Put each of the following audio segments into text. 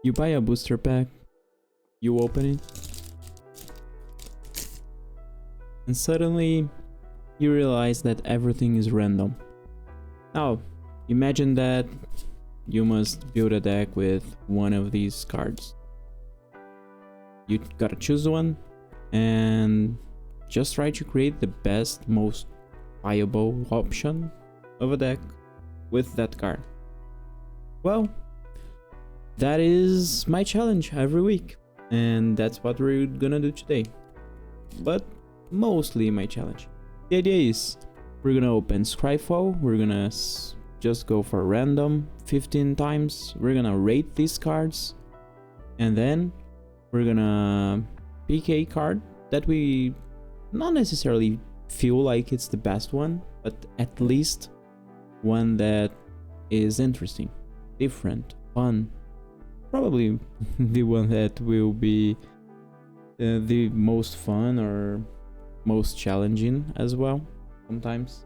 You buy a booster pack, you open it, and suddenly you realize that everything is random. Now, imagine that you must build a deck with one of these cards. You gotta choose one and just try to create the best, most viable option of a deck with that card. Well, that is my challenge every week, and that's what we're gonna do today. But mostly my challenge. The idea is we're gonna open Scryfall, we're gonna just go for random 15 times, we're gonna rate these cards, and then we're gonna pick a card that we not necessarily feel like it's the best one, but at least one that is interesting, different, fun. Probably the one that will be the most fun or most challenging as well sometimes.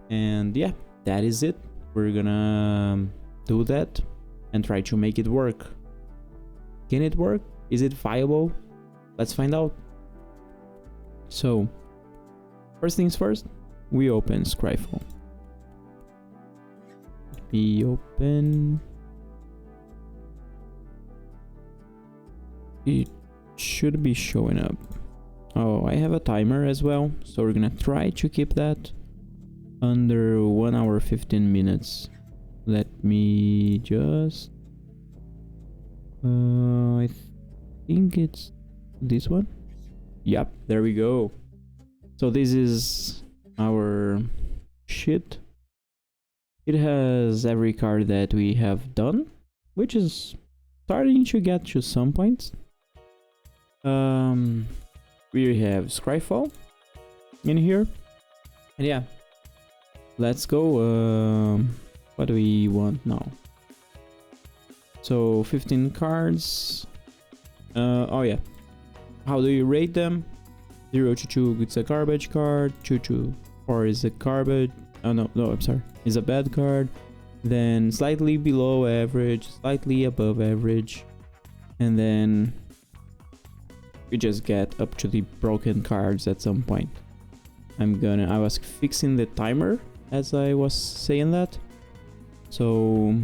And yeah, that is it. We're gonna do that and try to make it work. Can it work? Is it viable? Let's find out. So first things first, we open Scryfall. Be open. It should be showing up. Oh, I have a timer as well, so we're gonna try to keep that under 1 hour 15 minutes. Let me just I think it's this one. Yep, there we go. So this is our sheet. It has every card that we have done, which is starting to get to some points. We have Scryfall in here, and yeah, let's go. What do we want now? So 15 cards. Oh yeah, how do you rate them? 0 to 2, it's a garbage card. 2 to 4 is a garbage. Oh no, I'm sorry, is a bad card. Then slightly below average, slightly above average, and then we just get up to the broken cards at some point. I was fixing the timer as I was saying that, so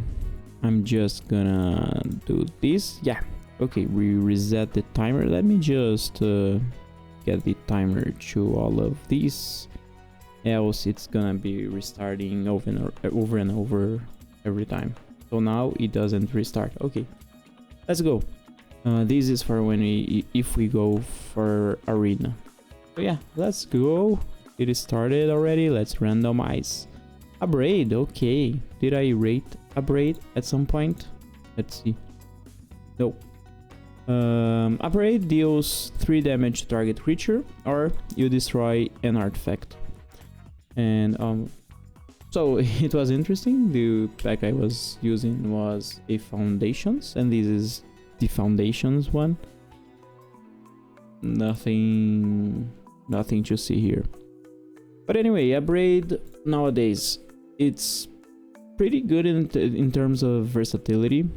I'm just gonna do this. Yeah, okay, we reset the timer. Let me just get the timer to all of these, else it's gonna be restarting over and over every time. So now it doesn't restart. Okay, let's go. This is for when if we go for arena. So yeah, let's go. It is started already. Let's randomize. A braid, okay. Did I rate a braid at some point? Let's see. No. A braid deals 3 damage to target creature, or you destroy an artifact. And so it was interesting. The pack I was using was a foundations, and this is the foundations one. Nothing to see here. But anyway, a braid nowadays, it's pretty good in terms of versatility.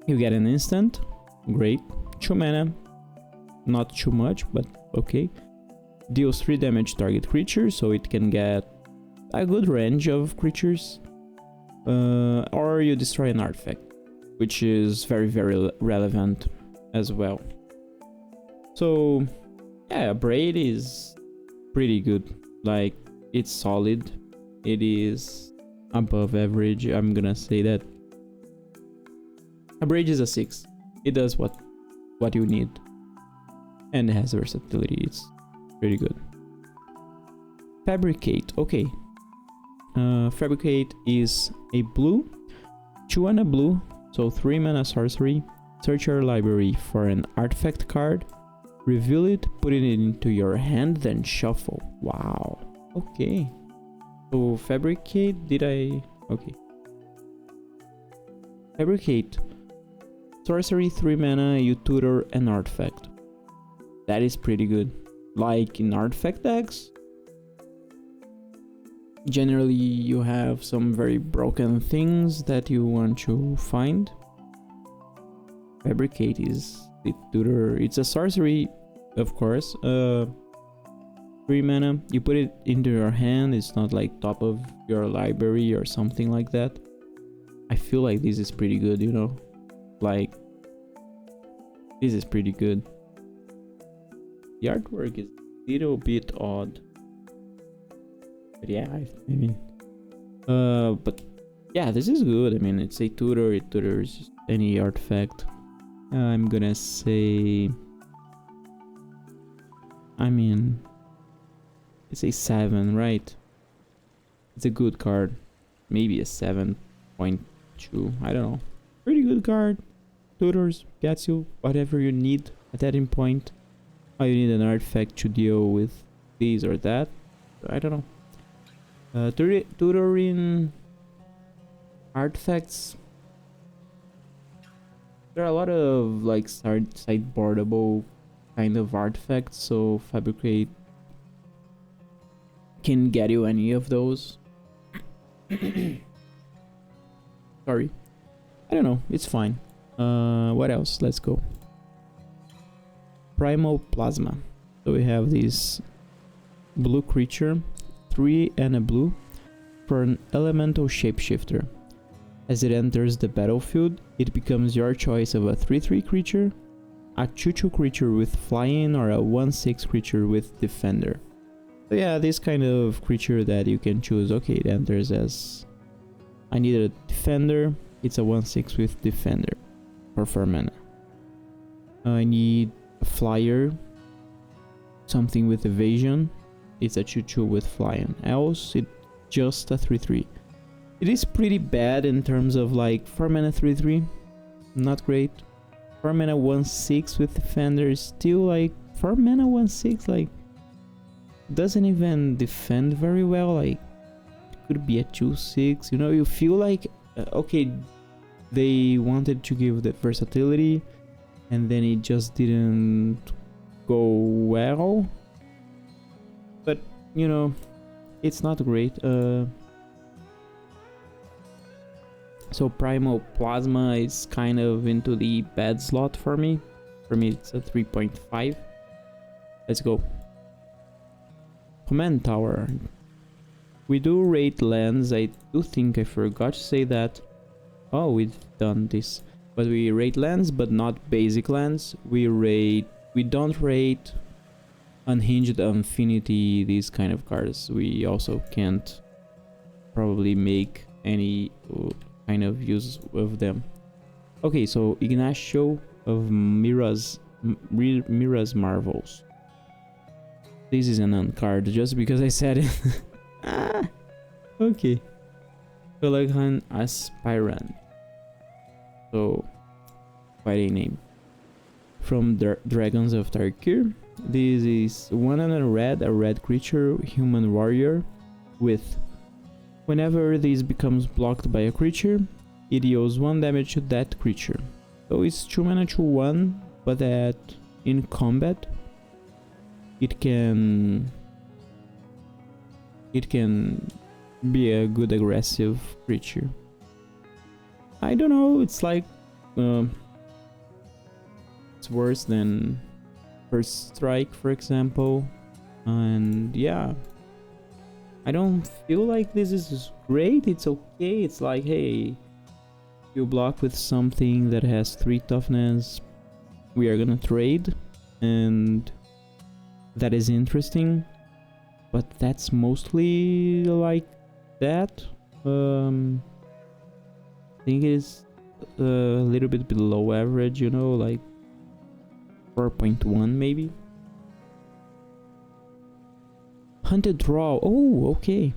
You get an instant, great. 2 mana, not too much, but okay. Deals 3 damage to target creature, so it can get a good range of creatures. Or you destroy an artifact, which is very relevant as well. So yeah, braid is pretty good. Like, it's solid. It is above average, I'm gonna say that. A braid is a 6. It does what you need, and it has versatility. It's pretty good. Fabricate, okay. Fabricate is a blue, 2 and a blue, so 3 mana sorcery. Search your library for an artifact card, reveal it, put it into your hand, then shuffle. Wow, okay. So fabricate, okay. Fabricate, sorcery, 3 mana, you tutor an artifact. That is pretty good. Like in artifact decks, generally you have some very broken things that you want to find. Fabricate is the tutor. It's a sorcery, of course. 3 mana. You put it into your hand. It's not like top of your library or something like that. I feel like this is pretty good, you know? Like, this is pretty good. The artwork is a little bit odd. But yeah, I mean... but yeah, this is good. I mean, it's a tutor. It tutors any artifact. I'm gonna say... I mean... It's a 7, right? It's a good card. Maybe a 7.2. I don't know. Pretty good card. Tutors, gets you whatever you need at that point. Oh, you need an artifact to deal with this or that. I don't know. Tutoring artifacts. There are a lot of like sideboardable kind of artifacts, so Fabricate can get you any of those. Sorry. I don't know, it's fine. What else? Let's go. Primal Plasma. So we have this blue creature, 3 and a blue, for an elemental shapeshifter. As it enters the battlefield, it becomes your choice of a 3/3 creature, a 2/2 creature with flying, or a 1/6 creature with defender. So yeah, this kind of creature that you can choose. Okay, it enters as... I need a defender. It's a 1/6 with defender for 4 mana. I need a flyer, something with evasion. It's a 2/2 with flying. Else, it's just a 3/3. It is pretty bad in terms of like 4 mana 3/3. Not great. 4 mana 1/6 with defender is still like 4 mana 1/6. Like, doesn't even defend very well. Like, could be a 2/6. You know, you feel like okay, they wanted to give the versatility, and then it just didn't go well. But you know, it's not great. So Primal Plasma is kind of into the bad slot for me. For me, it's a 3.5. Let's go. Command Tower. We do rate lands. I do think I forgot to say that. Oh, we've done this. But we rate lands, but not basic lands. We don't rate Unhinged, Infinity, these kind of cards. We also can't probably make any kind of use of them. Okay, so Ignacio of Mira's Marvels. This is an uncard just because I said it. Ah, okay. Pelagan Aspirant. So, quite a name. From Dragons of Tarkir. This is 1 and a red creature, human warrior, with whenever this becomes blocked by a creature, it deals 1 damage to that creature. So it's 2 mana to 1, but that in combat it can be a good aggressive creature. I don't know, it's like it's worse than First Strike, for example, and yeah, I don't feel like this is great. It's okay. It's like, hey, you block with something that has 3 toughness, we are gonna trade, and that is interesting, but that's mostly like that. I think it is a little bit below average, you know, like 4.1 maybe. Hunted Draw. Oh, okay.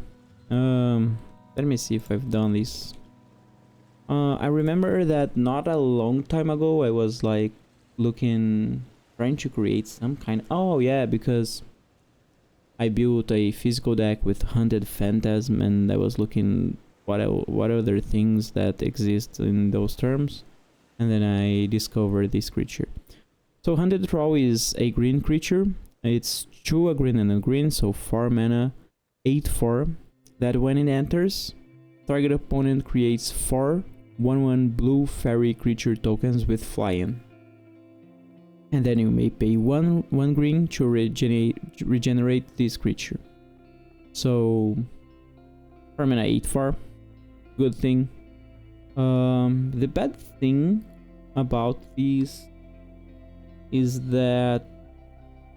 Let me see if I've done this. I remember that not a long time ago I was like trying to create some kind. Oh yeah, because I built a physical deck with Hunted Phantasm, and I was looking what other things that exist in those terms, and then I discovered this creature. So Hunted Draw is a green creature. It's 2 a green and a green, so 4 mana, 8/4. That when it enters, target opponent creates 4 1/1 blue fairy creature tokens with flying. And then you may pay one green to regenerate this creature. So permanent 8/4, good thing. The bad thing about these is that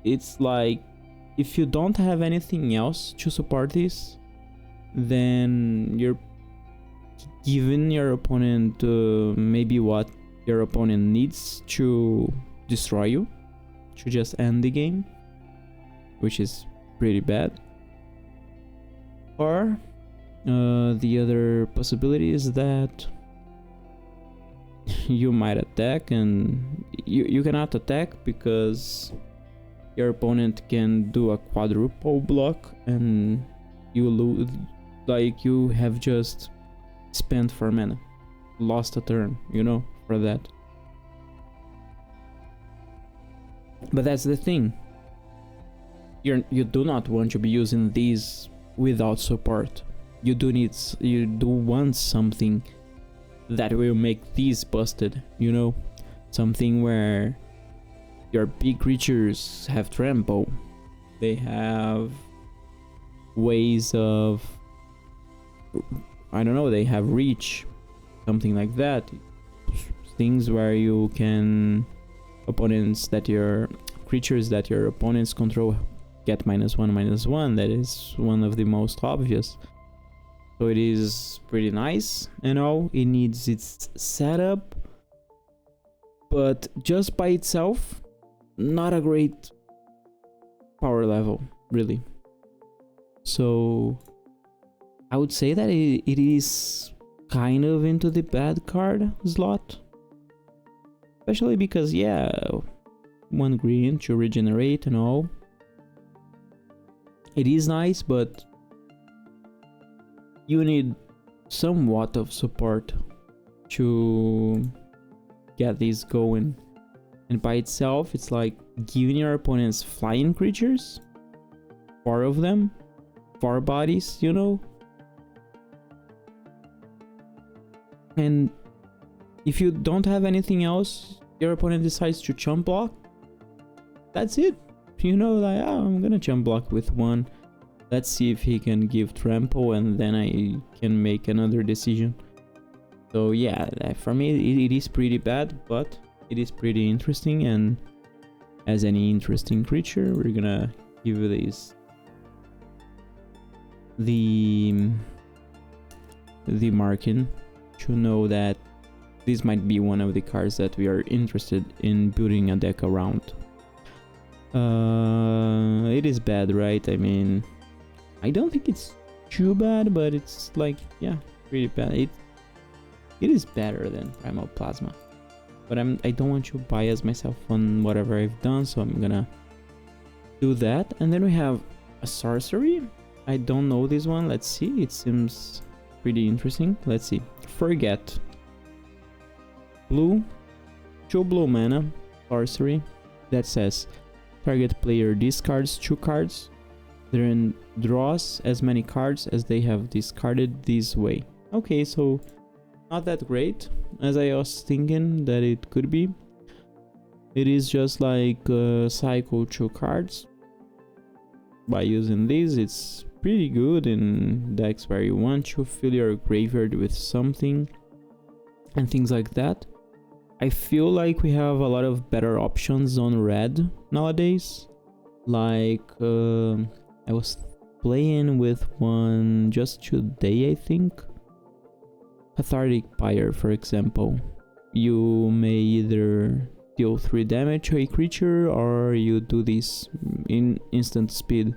it's like if you don't have anything else to support this, then you're giving your opponent maybe what your opponent needs to destroy you, to just end the game, which is pretty bad. Or the other possibility is that you might attack and you cannot attack because your opponent can do a quadruple block and you lose, like you have just spent 4 mana, lost a turn, you know, for that. But that's the thing, you do not want to be using these without support. You do want something that will make these busted, you know, something where your big creatures have trample, they have ways of, I don't know, they have reach, something like that. Things where you can, creatures that your opponents control get -1/-1. That is one of the most obvious. So it is pretty nice and all. It needs its setup, but just by itself, not a great power level, really. So I would say that it is kind of into the bad card slot, especially because, yeah, 1 green to regenerate and all. It is nice, but you need somewhat of support to get this going. And by itself, it's like giving your opponents flying creatures, 4 of them, 4 bodies, you know. And if you don't have anything else, your opponent decides to chump block. That's it. You know, like, oh, I'm gonna chump block with 1. Let's see if he can give trample, and then I can make another decision. So yeah, for me, it is pretty bad, but it is pretty interesting. And as any interesting creature, we're gonna give this the marking to know that this might be one of the cards that we are interested in building a deck around. It is bad, right? I mean, I don't think it's too bad, but it's like, yeah, pretty bad. It is better than Primal Plasma, but I don't want to bias myself on whatever I've done, so I'm gonna do that. And then we have a sorcery. I don't know this one. Let's see. It seems pretty interesting. Let's see. Forget. Blue, 2 blue mana, sorcery that says target player discards 2 cards, then draws as many cards as they have discarded this way. Okay, so not that great as I was thinking that it could be. It is just like cycle 2 cards. By using these, it's pretty good in decks where you want to fill your graveyard with something and things like that. I feel like we have a lot of better options on red nowadays. Like, I was playing with one just today, I think. Cathartic Pyre, for example. You may either deal 3 damage to a creature, or you do this in instant speed.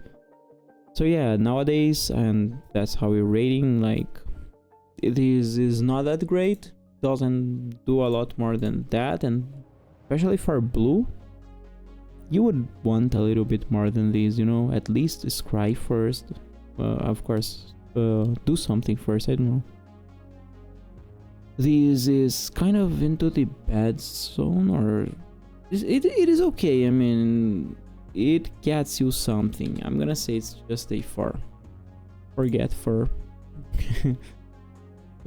So yeah, nowadays, and that's how we're rating, like, this is not that great. Doesn't do a lot more than that, and especially for blue, you would want a little bit more than this, you know, at least scry first. Of course, do something first, I don't know. This is kind of into the bad zone, or it is okay. I mean, it gets you something. I'm gonna say it's just a 4. Forget 4.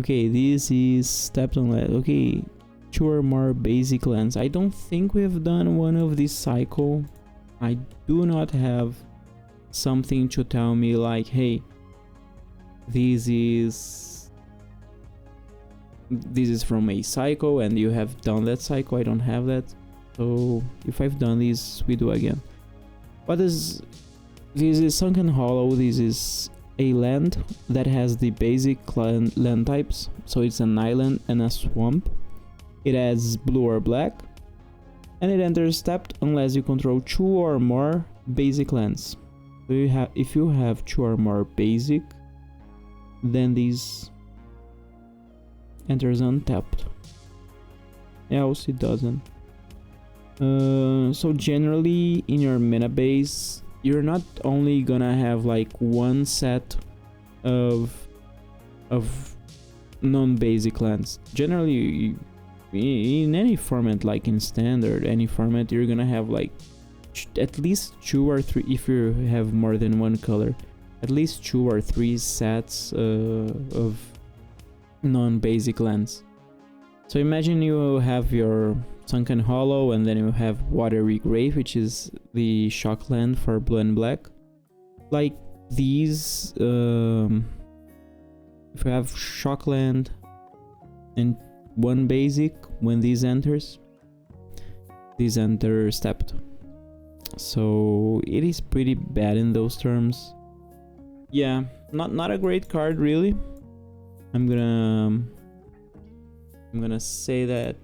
Okay, this is tapped on that. Okay, 2 or more basic lands. I don't think we've done one of this cycle. I do not have something to tell me like, hey, this is from a cycle and you have done that cycle. I don't have that. So if I've done this, we do again. What is this? Is Sunken Hollow. This is a land that has the basic land types. So it's an island and a swamp. It has blue or black, and it enters tapped unless you control 2 or more basic lands. So if you have 2 or more basic, then this enters untapped. Else it doesn't. So generally in your mana base, you're not only gonna have like one set of non-basic lands. Generally, in any format, like in standard, any format, you're gonna have like at least 2 or 3, if you have more than one color, at least 2 or 3 sets of non-basic lands. So imagine you have your Sunken Hollow, and then you have Watery Grave, which is the shock land for blue and black. Like these, if you have shock land and one basic, when this enters tapped. So it is pretty bad in those terms. Yeah, not a great card really. I'm gonna say that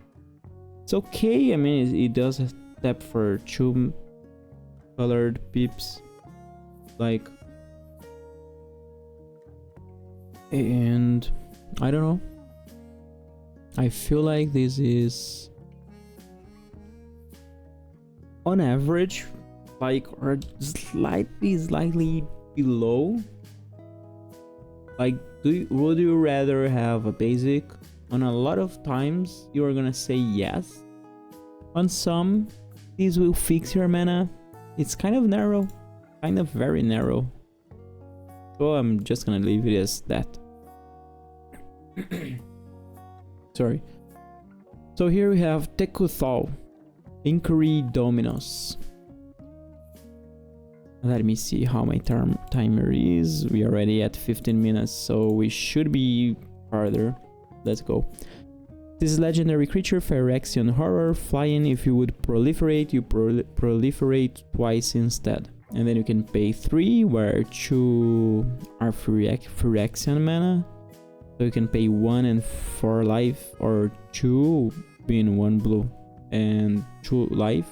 it's okay. I mean, it does tap for 2 colored pips, like, and I don't know. I feel like this is on average, like, or slightly below. Like, would you rather have a basic? On a lot of times, you are gonna say yes. On some, these will fix your mana. It's kind of narrow, kind of very narrow. So I'm just gonna leave it as that. Sorry. So here we have Tekuthal, Inquiry Dominus. Let me see how my timer is. We are already at 15 minutes, so we should be farther. Let's go. This is legendary creature, Phyrexian Horror, flying. If you would proliferate, you proliferate twice instead. And then you can pay 3, where 2 are Phyrexian mana. So you can pay 1 and 4 life, or 2 being 1 blue and 2 life,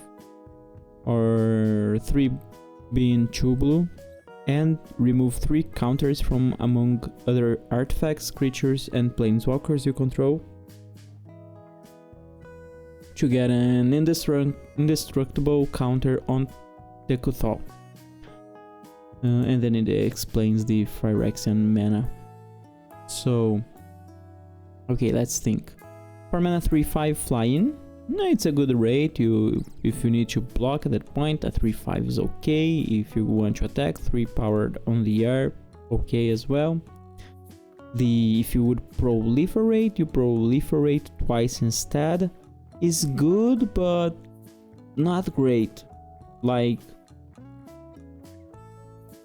or 3 being 2 blue, and remove 3 counters from among other artifacts, creatures, and planeswalkers you control to get an indestructible counter on Tekuthal. And then it explains the Phyrexian mana. So, okay, let's think. 4 mana 3/5 flying. No, it's a good rate. If you need to block at that point, a 3/5 is okay. If you want to attack, 3 powered on the air, okay as well. If you would proliferate, you proliferate twice instead. Is good, but not great. Like,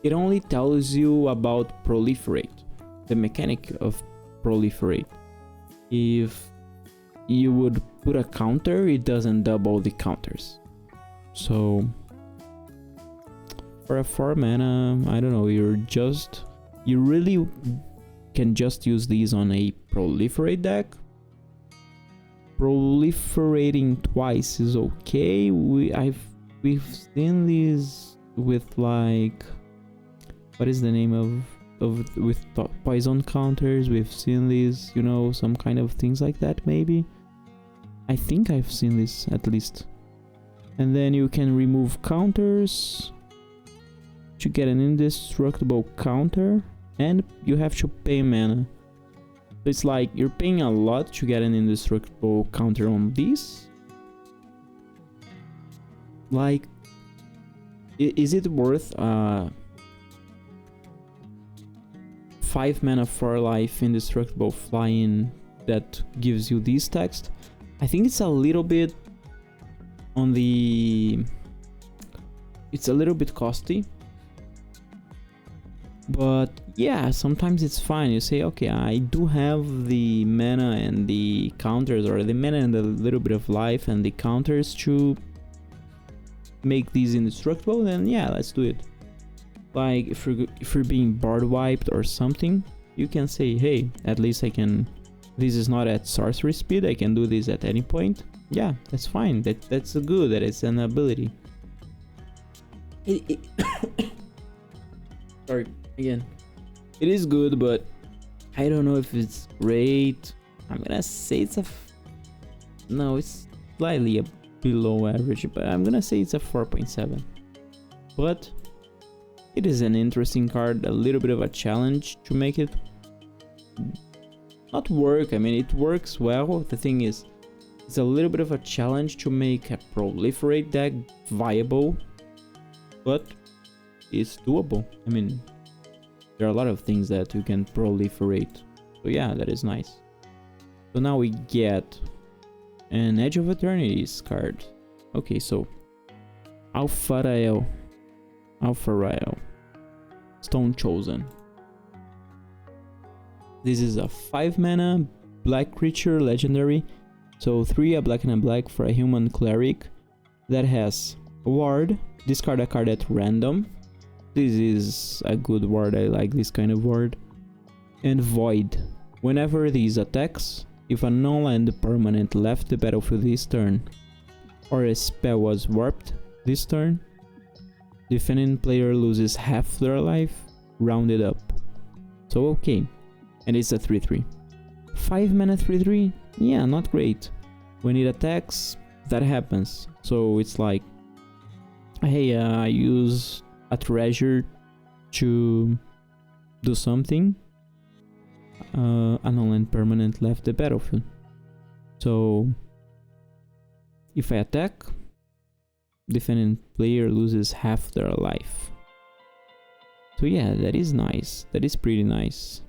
it only tells you about proliferate, the mechanic of proliferate. If you would put a counter, it doesn't double the counters. So for a 4 mana, I don't know, you really can just use these on a proliferate deck. Proliferating twice is okay. We've seen these with, like, what is the name with poison counters. We've seen these, you know, some kind of things like that. Maybe I think I've seen this at least. And then you can remove counters to get an indestructible counter, and you have to pay mana. So it's like you're paying a lot to get an indestructible counter on these. Like, is it worth 5 mana for life, indestructible flying that gives you this text. I think it's a little bit on the... It's a little bit costly. But yeah, sometimes it's fine. You say, okay, I do have the mana and the counters, or the mana and a little bit of life and the counters to make these indestructible, then yeah, let's do it. Like if you're being board wiped or something, you can say, hey, at least I can, this is not at sorcery speed, I can do this at any point. Yeah, that's fine. That's good. That is an ability. Sorry, again. It is good, but I don't know if it's great. I'm gonna say it's a... No, it's slightly below average, but I'm gonna say it's a 4.7. But it is an interesting card, a little bit of a challenge to make it not work. I mean, it works well. The thing is, it's a little bit of a challenge to make a proliferate deck viable, but it's doable. I mean, there are a lot of things that you can proliferate. So yeah, that is nice. So now we get an Edge of Eternities card. Okay, so Alpha Rael, Stone Chosen. This is a 5 mana black creature, legendary. So 3 a black and a black for a human cleric that has ward. Discard a card at random. This is a good ward. I like this kind of ward. And void. Whenever these attacks, if a non-land permanent left the battlefield this turn, or a spell was warped this turn, defending player loses half their life, rounded up. So okay, and it's a 3/3. 5 mana 3/3, yeah, not great. When it attacks, that happens. So it's like, hey, I use a treasure to do something. A non-land permanent left the battlefield. So if I attack, defending player loses half their life. So yeah, that is nice. That is pretty nice.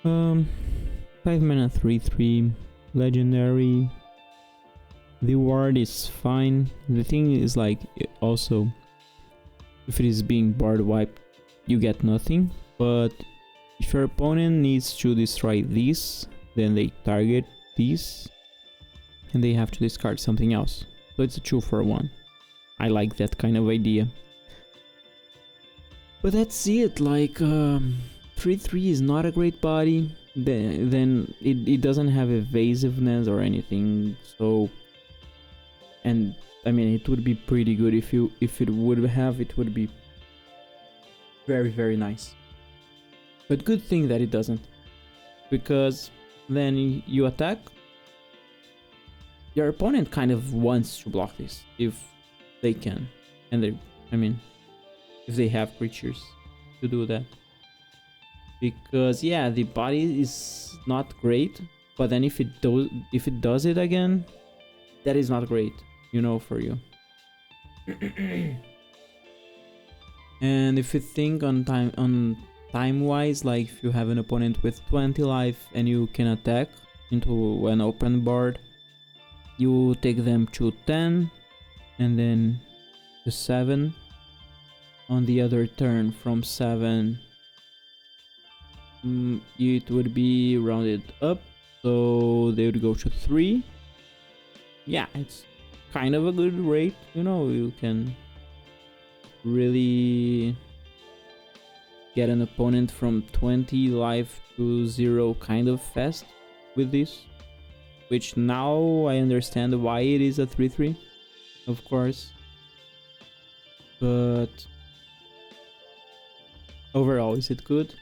Um, 5 mana 3/3, legendary. The ward is fine. The thing is, like, also, if it is being board wiped, you get nothing. But if your opponent needs to destroy this, then they target this, and they have to discard something else. So it's a 2-for-1. I like that kind of idea. But that's it. Like, 3/3 is not a great body. Then it doesn't have evasiveness or anything. So, and I mean, it would be pretty good if it would have. It would be very, very nice. But good thing that it doesn't, because then you attack. Your opponent kind of wants to block this if they can, and I mean, if they have creatures to do that. Because yeah, the body is not great, but then if it does it again, that is not great, you know, for you. And if you think on time wise, like if you have an opponent with 20 life and you can attack into an open board, you take them to 10 and then to 7 on the other turn. From 7 it would be rounded up, so they would go to 3. Yeah, it's kind of a good rate, you know. You can really get an opponent from 20 life to 0 kind of fast with this, which now I understand why it is a 3/3, of course. But overall, is it good?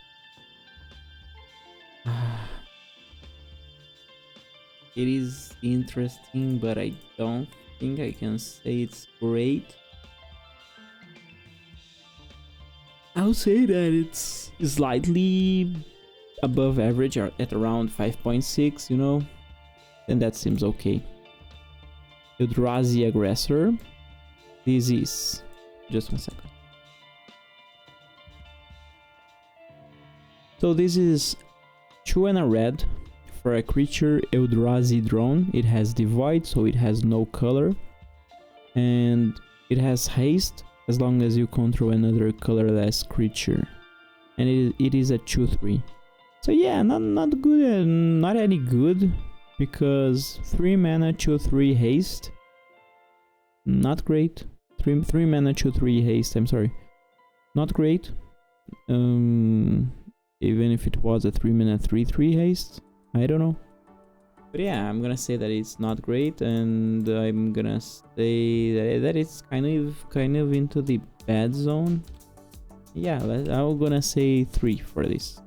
It is interesting, but I don't think I can say it's great. I'll say that it's slightly above average, or at around 5.6, you know, and that seems okay. Eldrazi Aggressor. This is... just 1 second. So this is 2 and a red for a creature Eldrazi drone. It has Devoid, so it has no color. And it has haste as long as you control another colorless creature. And it is a 2/3. So yeah, not good and not any good, because 3 mana 2/3 haste. Not great. 3 mana 2/3 haste, I'm sorry. Not great. Even if it was a 3 mana 3/3 haste, I don't know. But yeah, I'm gonna say that it's not great, and I'm gonna say that it's kind of into the bad zone. Yeah, I'm gonna say 3 for this.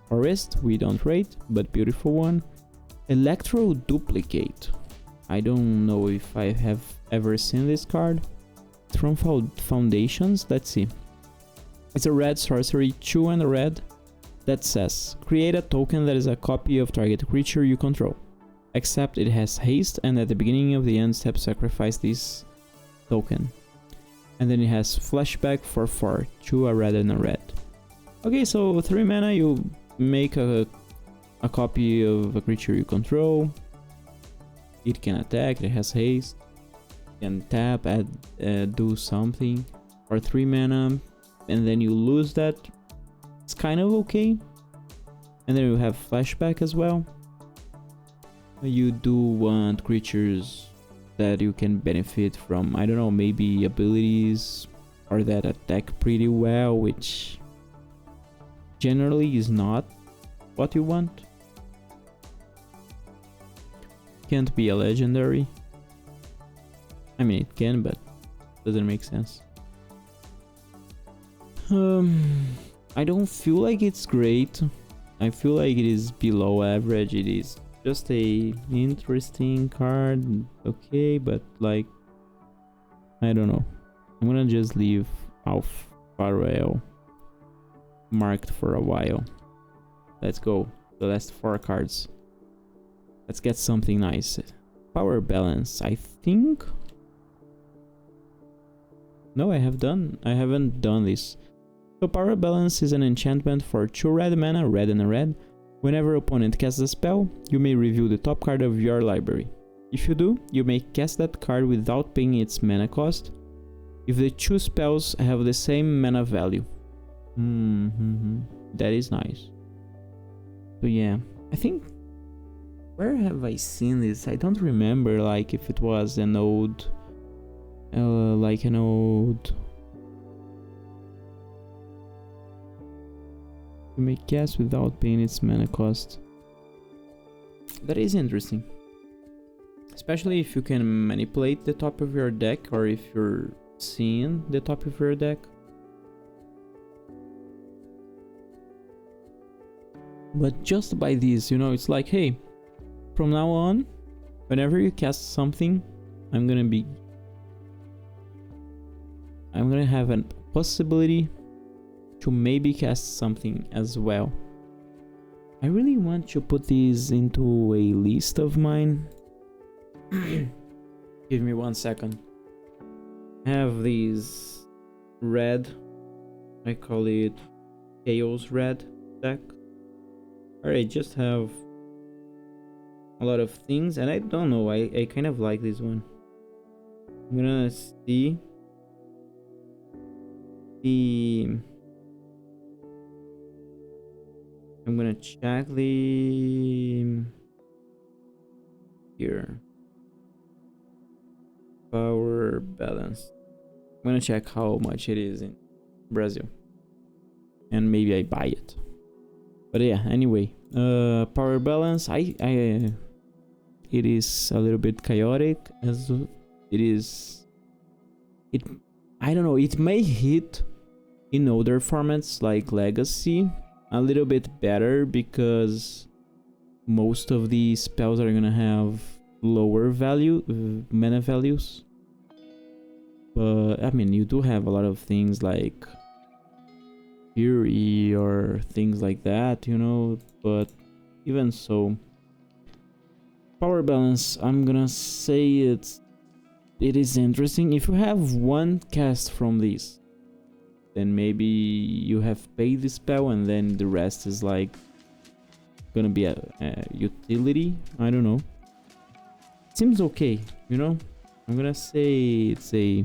Forest, we don't rate, but beautiful one. Electro Duplicate. I don't know if I have ever seen this card. From Foundations, let's see. It's a red sorcery, 2 and a red, that says, create a token that is a copy of target creature you control. Except it has haste, and at the beginning of the end step sacrifice this token. And then it has flashback for 4, 2 a red and a red. Okay, so 3 mana you make a copy of a creature you control. It can attack, it has haste. You can tap, do something. For 3 mana, and then you lose that. It's kind of okay. And then you have flashback as well. You do want creatures that you can benefit from, I don't know, maybe abilities or that attack pretty well, which generally is not what you want. Can't be a legendary. I mean, it can, but doesn't make sense. I don't feel like it's great. I feel like it is below average. It is just a interesting card, okay, but like, I don't know. I'm gonna just leave Alpha Farewell marked for a while. Let's go. The last 4 cards. Let's get something nice. Power Balance, I think. No, I haven't done this. So Power Balance is an enchantment for 2 red mana, red and a red. Whenever opponent casts a spell, you may reveal the top card of your library. If you do, you may cast that card without paying its mana cost, if the 2 spells have the same mana value. That is nice. So yeah, I think... where have I seen this? I don't remember, like, if it was an old... like an old... You may cast without paying its mana cost. That is interesting. Especially if you can manipulate the top of your deck, or if you're seeing the top of your deck. But just by this, you know, it's like, hey, from now on, whenever you cast something, I'm gonna have a possibility to maybe cast something as well. I really want to put these into a list of mine. Give me 1 second. I have these red, I call it Chaos Red deck. Alright, just have a lot of things, and I don't know, I kind of like this one. I'm gonna see I'm gonna check the here Power Balance. I'm gonna check how much it is in Brazil, and maybe I buy it. But yeah, anyway, Power Balance, it is a little bit chaotic, as it is. I don't know, it may hit in older formats like Legacy a little bit better, because most of the spells are gonna have lower mana values. But I mean, you do have a lot of things like Fury or things like that, you know, but even so, Power balance, I'm gonna say it is interesting. If you have one cast from this, then maybe you have paid the spell and then the rest is like gonna be a utility. I don't know. Seems okay, you know? I'm gonna say it's a...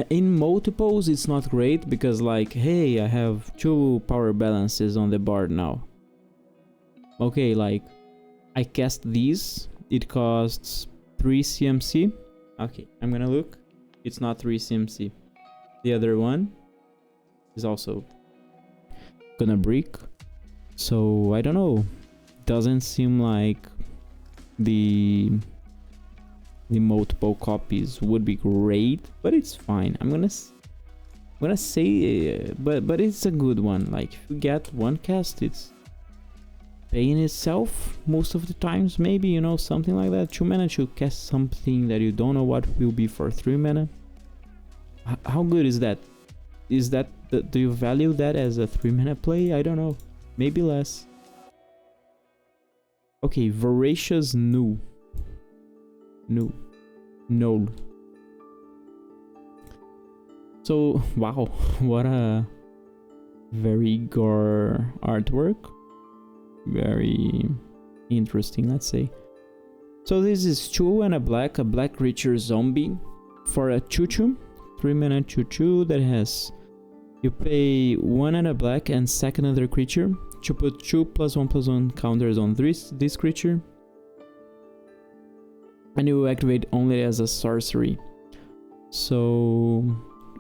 In multiples, it's not great because like, hey, I have 2 power balances on the board now. Okay, like, I cast these, it costs 3 CMC. Okay, I'm gonna look. It's not 3 CMC. The other one is also gonna break. So, I don't know. Doesn't seem like the multiple copies would be great, but it's fine. I'm gonna say, but it's a good one. Like, if you get one cast, it's paying itself most of the times, maybe, you know, something like that. 2 mana to cast something that you don't know what will be for 3 mana. How good is that? Is that, do you value that as a 3 mana play? I don't know. Maybe less. Okay, Voracious No. So, wow, what a very gore artwork. Very interesting, let's say. So this is 2 and a black creature zombie for a 2/2, 3 mana 2/2 that has, you pay 1 and a black and sack another creature to put 2+1/+1 counters on this creature, and you activate only as a sorcery. So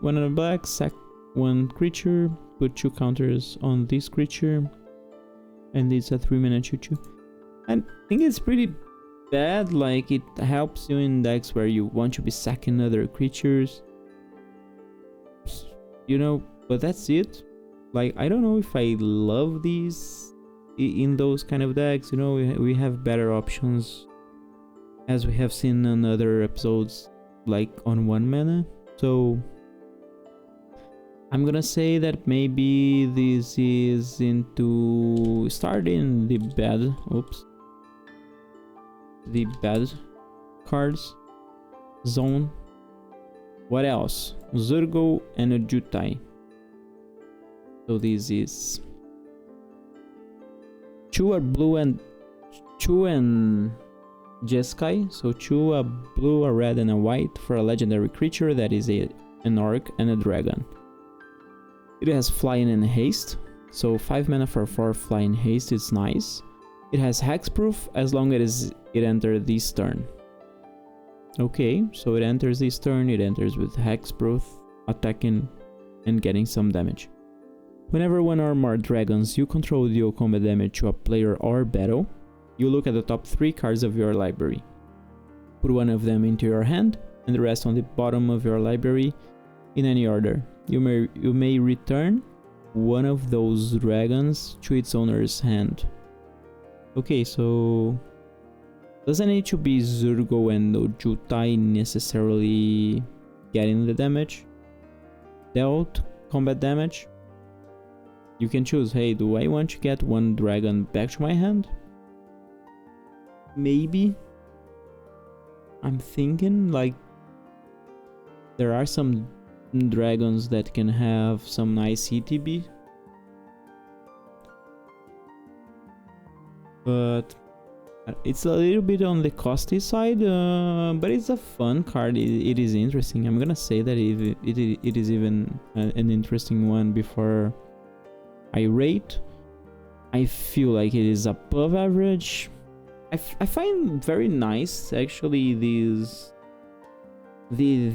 1 and a black, sack 1 creature, put 2 counters on this creature, and it's a 3 mana 2/2. I think it's pretty bad. Like, it helps you in decks where you want to be sacking other creatures, you know, but that's it. Like, I don't know if I love these in those kind of decks, you know. We have better options, as we have seen in other episodes, like on 1 mana. So I'm gonna say that maybe this is into starting the bad, the bad cards zone. What else? Zurgo and a Jutai. So this is 2 are blue and 2 and Jeskai. So 2 a blue, a red, and a white for a legendary creature that is an orc and a dragon. It has flying and haste, so 5 mana for 4 flying haste is nice. It has hexproof as long as it enters this turn. Okay, so it enters this turn, it enters with hexproof, attacking and getting some damage. Whenever 1 or more dragons you control deal combat damage to a player or battle, you look at the top 3 cards of your library. Put 1 of them into your hand and the rest on the bottom of your library in any order. You may return 1 of those dragons to its owner's hand. Okay, so doesn't need to be Zurgo and Jutai necessarily getting the damage dealt, combat damage. You can choose, hey, do I want to get 1 dragon back to my hand? Maybe. I'm thinking, like, there are some dragons that can have some nice ETB, but it's a little bit on the costly side, but it's a fun card. It is interesting. I'm gonna say that it is even an interesting one before I rate. I feel like it is above average. I find very nice actually the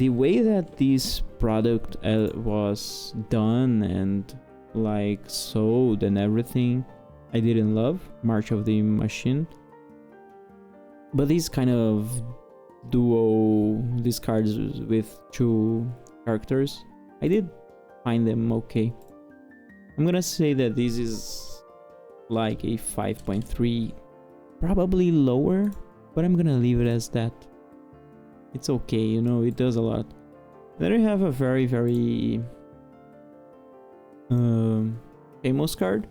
way that this product was done and like sold and everything. I didn't love March of the Machine, but these kind of these cards with 2 characters, I did find them okay. I'm gonna say that this is like a 5.3, probably lower, but I'm gonna leave it as that. It's okay, you know, it does a lot. Then we have a very, very famous card,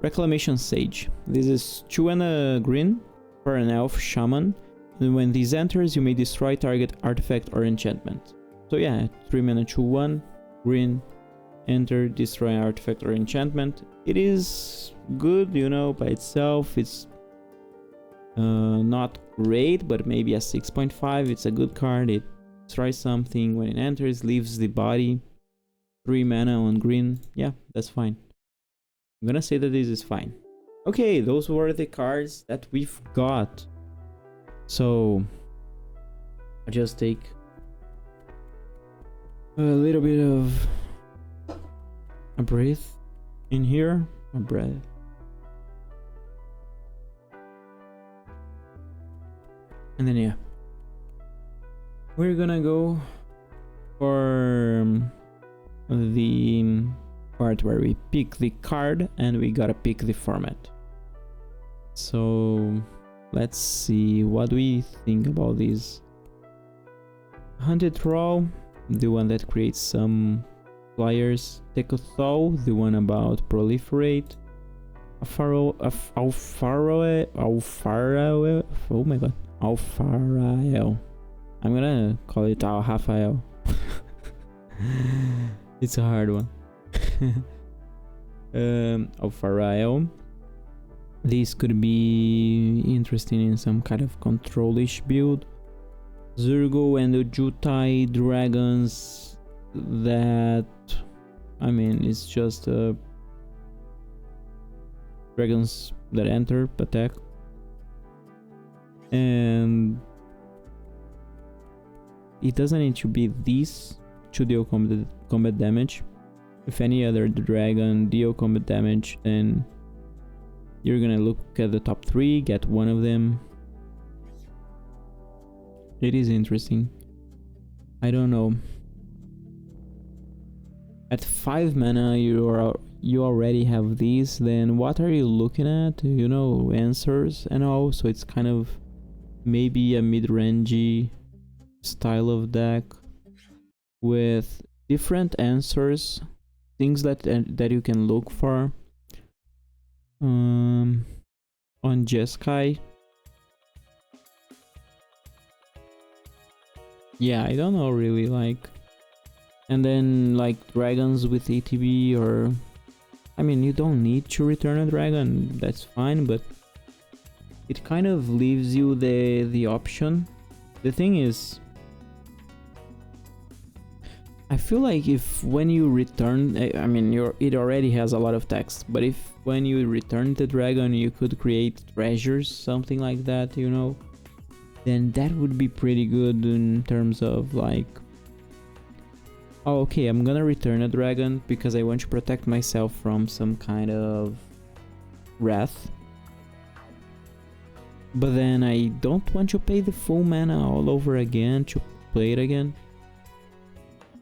Reclamation Sage. This is 2 and a green for an elf shaman. And when this enters, you may destroy target artifact or enchantment. So yeah, 3 mana 2/1, green, enter, destroy artifact or enchantment. It is good, you know, by itself. It's not great, but maybe a 6.5. It's a good card. It destroys something when it enters, leaves the body. 3 mana on green. Yeah, that's fine. I'm gonna say that this is fine. Okay, those were the cards that we've got. So I'll just take a little bit of a breath in here. A breath. And then yeah, we're gonna go for the part where we pick the card and we gotta pick the format. So let's see what we think about this. Hunted Troll, the one that creates some flyers. Tekothol, the one about proliferate. Alfarael. Oh my god. Alfarael. I'm gonna call it Alhafael. It's a hard one. Alfarael. This could be interesting in some kind of control-ish build. Zurgo and the Jutai dragons that, I mean, it's just dragons that enter, attack. And it doesn't need to be these to deal combat damage. If any other dragon deal combat damage, then you're gonna look at the top 3, get one of them. It is interesting. I don't know. At 5 mana, you already have these. Then what are you looking at? You know, answers and all. So it's kind of maybe a mid-rangey style of deck with different answers, things that you can look for. On Jeskai. Yeah, I don't know really, like, and then like dragons with ATB, or I mean, you don't need to return a dragon, that's fine, but it kind of leaves you the option. The thing is, I feel like if when you return, I mean, it already has a lot of text, but if when you return the dragon you could create treasures, something like that, you know, then that would be pretty good in terms of like, oh, okay, I'm gonna return a dragon because I want to protect myself from some kind of wrath, but then I don't want to pay the full mana all over again to play it again.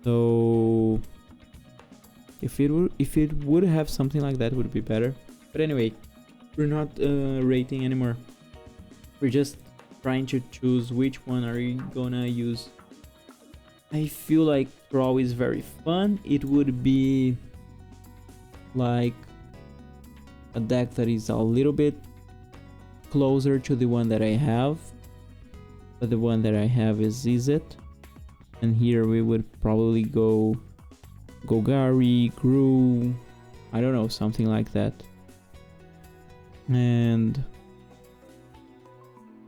So if it would have something like that, would be better. But anyway, we're not rating anymore. We're just trying to choose which one are you gonna use. I feel like Brawl is very fun. It would be like a deck that is a little bit closer to the one that I have, but the one that I have is Izzet. And here we would probably go Golgari, Gru, I don't know, something like that. And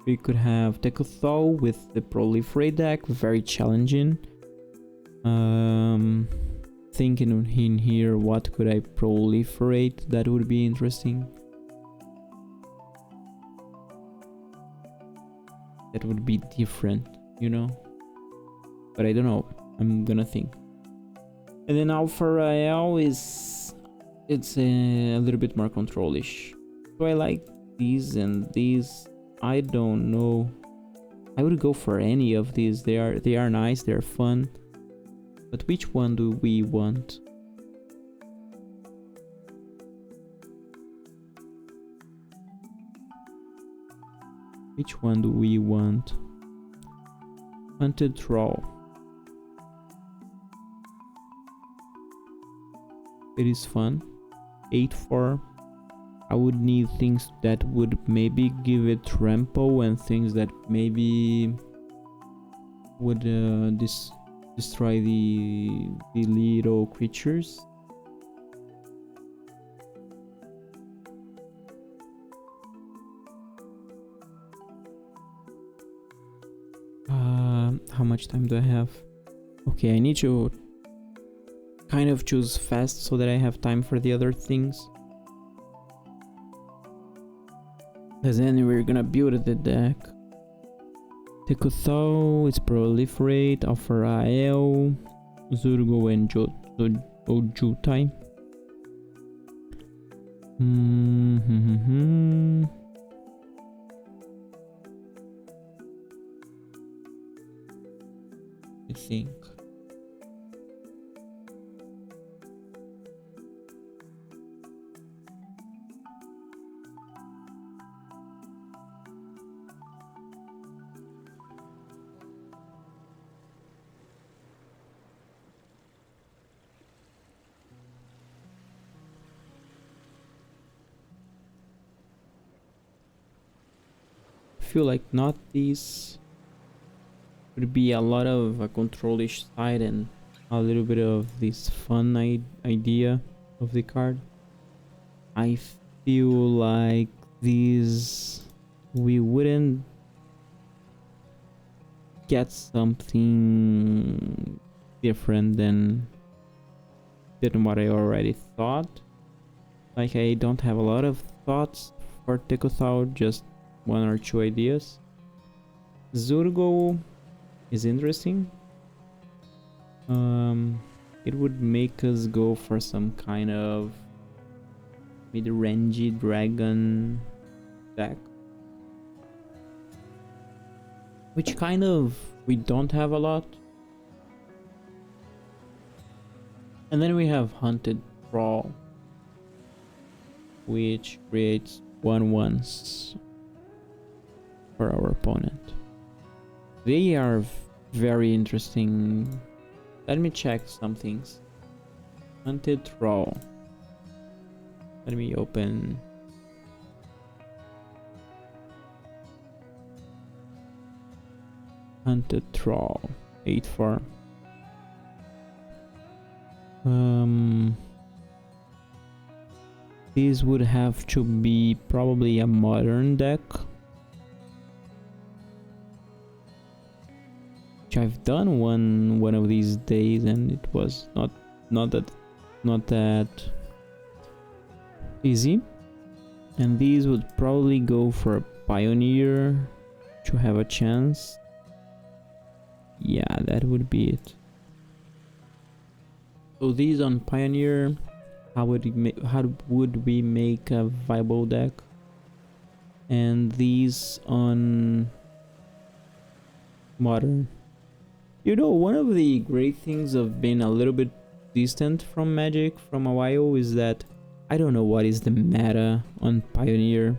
we could have Tekothol with the Proliferate deck, very challenging. Thinking in here, what could I proliferate? That would be interesting. That would be different, you know? But I don't know. I'm gonna think. And then Alpha Rael it's a little bit more control-ish. So I like these and these. I don't know. I would go for any of these. They are nice. They're fun. But which one do we want? Which one do we want? Hunted Troll. It is fun. 8/4. I would need things that would maybe give it trample and things that maybe would destroy the little creatures. How much time do I have? Okay, I need to kind of choose fast so that I have time for the other things. Because then we're gonna build the deck. Tekuthal, it's proliferate, Alfarael, Zurgo and Ojutai. I think. I feel like not these. Would be a lot of a controlish side and a little bit of this fun idea of the card. I feel like these we wouldn't get something different than what I already thought. Like I don't have a lot of thoughts for Tekothal, just one or two ideas. Zurgo is interesting. It would make us go for some kind of mid-rangey dragon deck, which kind of we don't have a lot. And then we have Hunted Thrall, which creates 1/1s for our opponent. They are very interesting. Let me check some things. Hunted Thrall. Let me open. Hunted Thrall. 8/4. This would have to be probably a modern deck. I've done one of these days and it was not that easy. And these would probably go for a pioneer to have a chance. Yeah, that would be it. So these on pioneer, how would we make a viable deck? And these on modern. You know, one of the great things of being a little bit distant from Magic from a while is that I don't know what is the meta on Pioneer.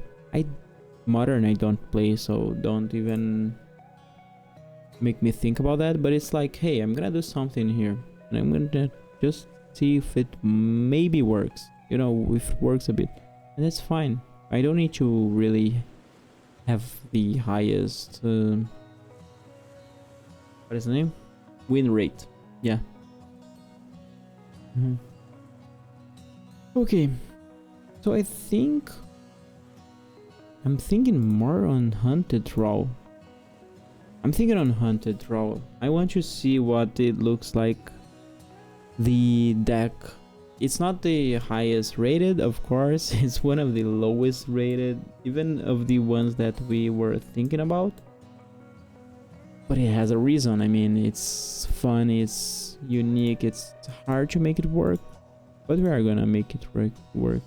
Modern I don't play, so don't even make me think about that. But it's like, hey, I'm gonna do something here, and I'm gonna just see if it maybe works. You know, if it works a bit, and that's fine. I don't need to really have the highest. What is the name? Win rate. Yeah. Okay. So I think I'm thinking more on Hunted Thrall. I want to see what it looks like. The deck. It's not the highest rated, of course. It's one of the lowest rated, even of the ones that we were thinking about. But it has a reason. I mean, it's fun, it's unique, it's hard to make it work, but we are gonna make it work.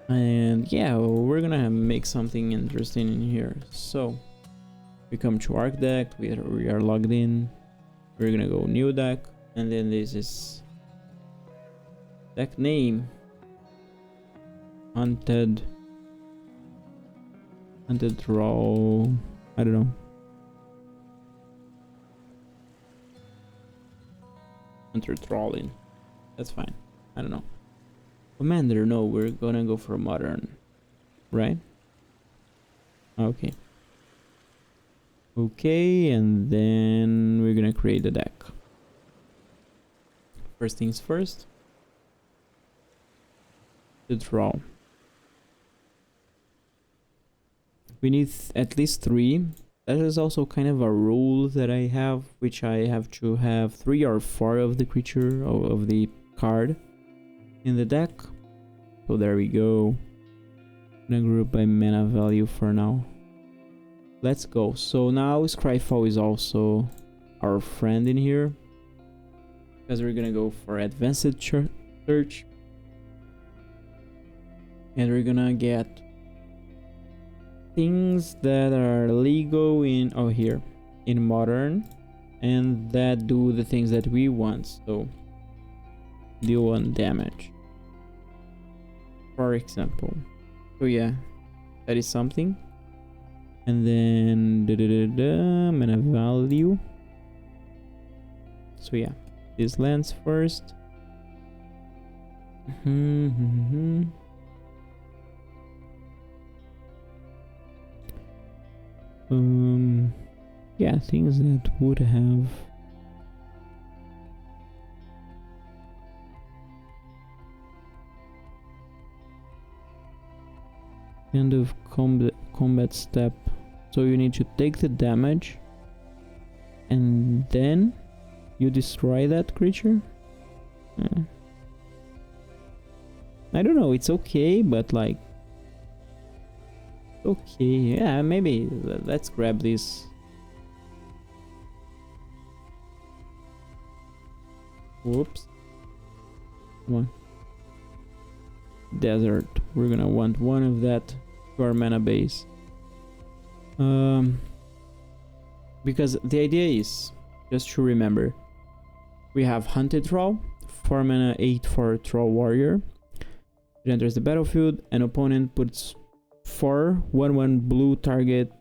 And yeah, we're gonna make something interesting in here. So we come to Arc deck, we are logged in, we're gonna go new deck, and then this is deck name Hunted Thrall. I don't know. Hunter Thralling. That's fine. I don't know. Commander, no, we're gonna go for modern, right? Okay. Okay, and then we're gonna create the deck. First things first, to draw. We need at least 3. That is also kind of a rule that I have, which I have to have 3 or 4 of the creature, or of the card in the deck. So there we go. I'm gonna group by mana value for now. Let's go. So now Scryfall is also our friend in here, because we're gonna go for advanced search, and we're gonna get things that are legal in here in modern, and that do the things that we want. So deal 1 damage, for example. So yeah, that is something. And then mana value. So yeah, these lands first. Yeah, things that would have end of combat step. So you need to take the damage and then you destroy that creature. I don't know, it's okay, but like, okay, yeah, maybe let's grab this. Whoops. Come on. Desert. We're gonna want 1 of that to our mana base. Because the idea is, just to remember, we have Hunted Troll, 4 mana, 8 for Troll Warrior. It enters the battlefield, an opponent puts 4 1/1 blue target,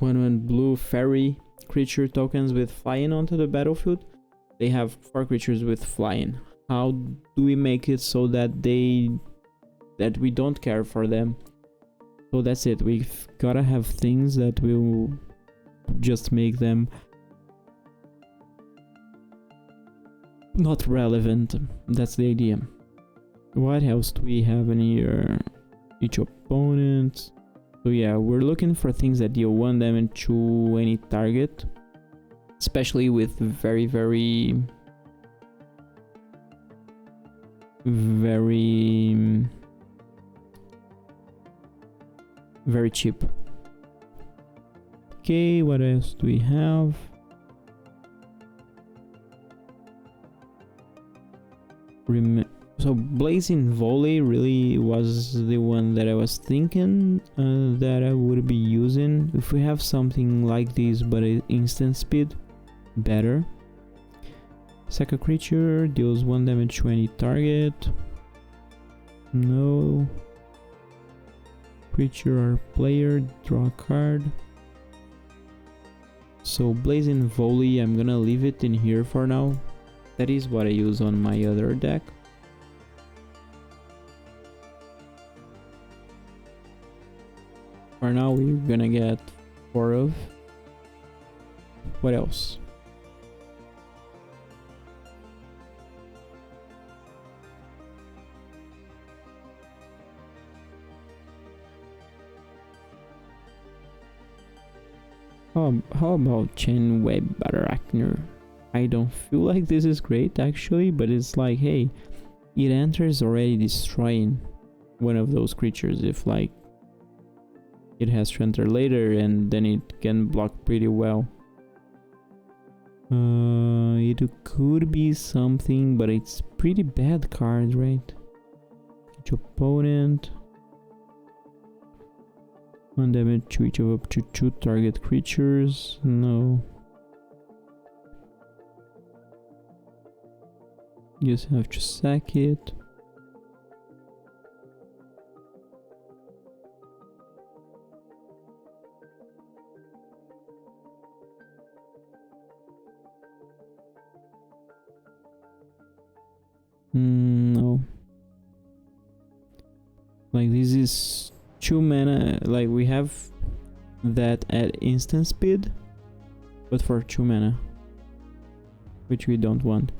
1/1 blue fairy creature tokens with flying onto the battlefield. They have 4 creatures with flying. How do we make it so that we don't care for them? So that's it. We've gotta have things that will just make them not relevant. That's the idea. What else do we have in here? Each opponent. So yeah, we're looking for things that deal 1 damage to any target, especially with very cheap. Okay, what else do we have? So Blazing Volley really was the one that I was thinking that I would be using. If we have something like this but instant speed, better. Sack a creature, deals 1 damage to any target. No. Creature or player, draw a card. So Blazing Volley, I'm gonna leave it in here for now. That is what I use on my other deck. For now, we're gonna get 4 of. What else? How about Chain Web Arachner? I don't feel like this is great actually, but it's like, hey, it enters already destroying one of those creatures if like it has to enter later, and then it can block pretty well. It could be something, but it's pretty bad card, right? Each opponent. 1 damage to each of up to 2 target creatures. No. You just have to sack it. No. Like this is 2 mana, like we have that at instant speed, but for 2 mana, which we don't want.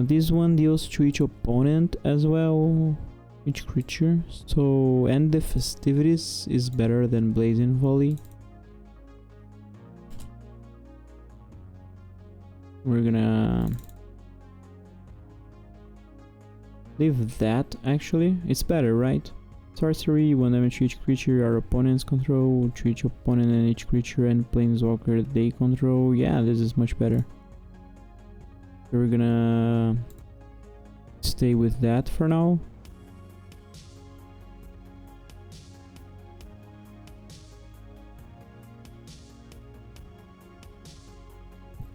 This one deals to each opponent as well, each creature. So End the Festivities is better than Blazing Volley. We're gonna leave that. Actually, it's better, right? Sorcery, 1 damage to each creature our opponents control, to each opponent and each creature and planeswalker they control. Yeah, this is much better. So we're gonna stay with that for now.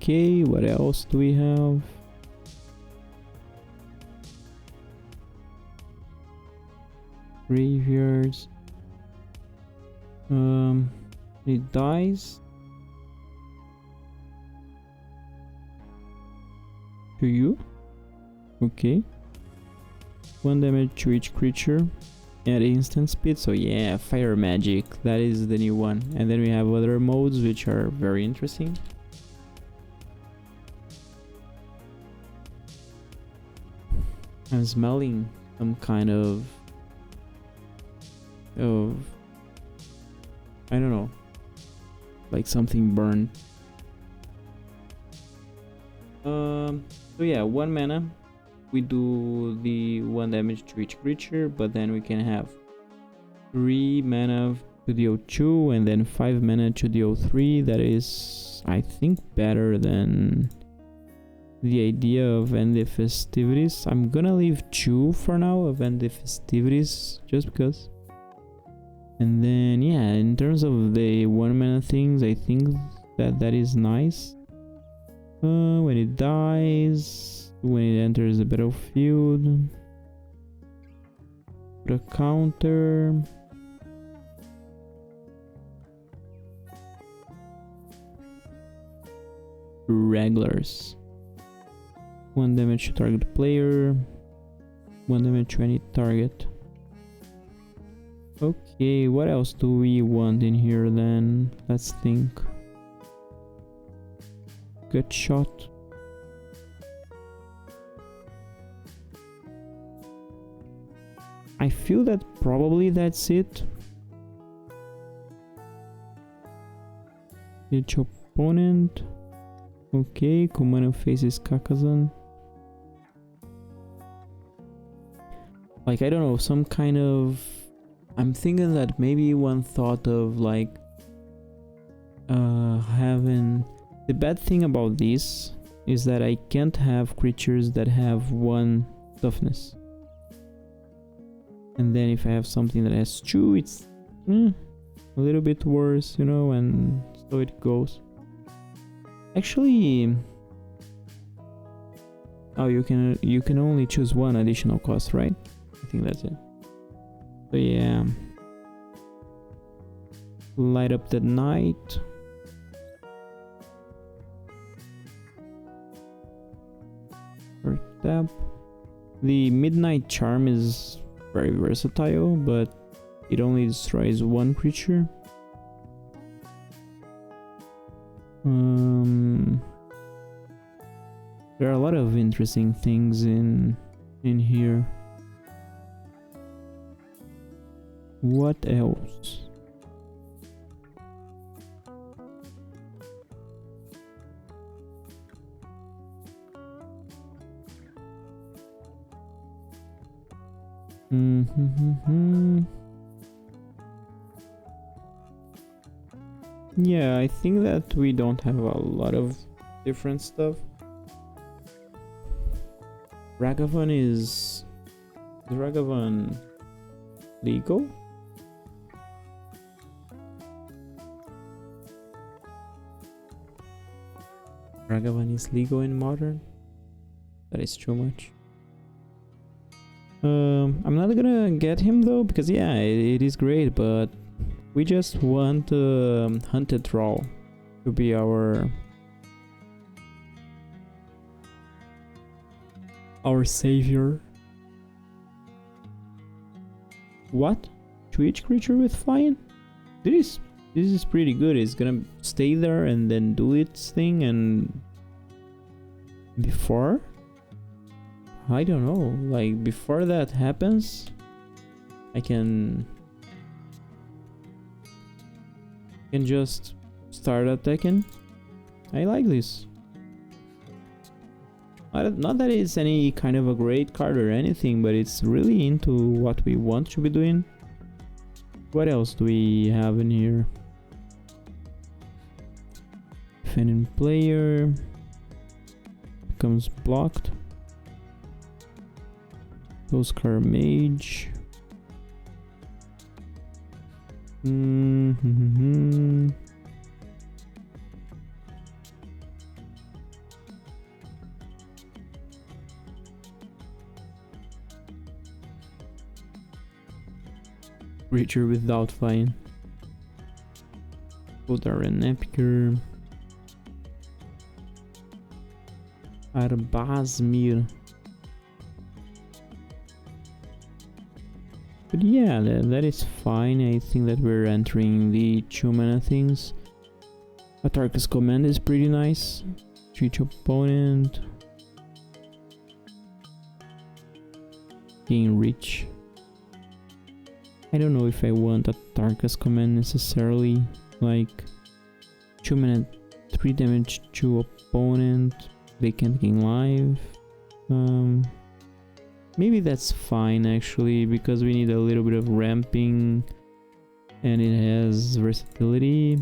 Okay, what else do we have? Graveyards. It dies to you. Okay. 1 damage to each creature at instant speed. So yeah, fire magic. That is the new one. And then we have other modes which are very interesting. I'm smelling some kind of I don't know, like something burned. So yeah, 1 mana. We do the 1 damage to each creature, but then we can have 3 mana to deal 2 and then 5 mana to deal 3. That is, I think, better than the idea of End the Festivities. I'm gonna leave 2 for now of End the Festivities just because. And then yeah, in terms of the 1 mana things, I think that is nice. When it dies, when it enters the battlefield, put a counter. Regulars. 1 damage to target player, 1 damage to any target. Okay, what else do we want in here then? Let's think. Gut shot. I feel that probably that's it. Each opponent. Okay, Kumano faces Kakazan. Like, I don't know, some kind of... I'm thinking that maybe one thought of like having... The bad thing about this is that I can't have creatures that have 1 toughness. And then if I have something that has 2, it's a little bit worse, you know, and so it goes. Actually, oh, you can only choose 1 additional cost, right? I think that's it. So yeah, light up the night. Or tap. The midnight charm is very versatile, but it only destroys 1 creature. There are a lot of interesting things in here. What else? Yeah, I think that we don't have a lot of different stuff. Ragavan is Ragavan legal? Ragavan is legal in Modern? That is too much. I'm not gonna get him though, because yeah, it is great, but we just want Hunted Troll to be our savior. What? To each creature with flying? This is pretty good. It's gonna stay there and then do its thing, and before, I don't know, like before that happens, I can just start attacking. I like this. Not that it's any kind of a great card or anything, but it's really into what we want to be doing. What else do we have in here? Defending player becomes blocked. Postcard mage. Creature without flying. Golden Epicer. Arbazmir. But yeah, that is fine. I think that we're entering the 2-mana things. Atarka's command is pretty nice. Treat opponent. Gain reach. I don't know if I want Atarka's command necessarily. Like 2-mana 3 damage to opponent. They can't gain life. Maybe that's fine actually, because we need a little bit of ramping and it has versatility.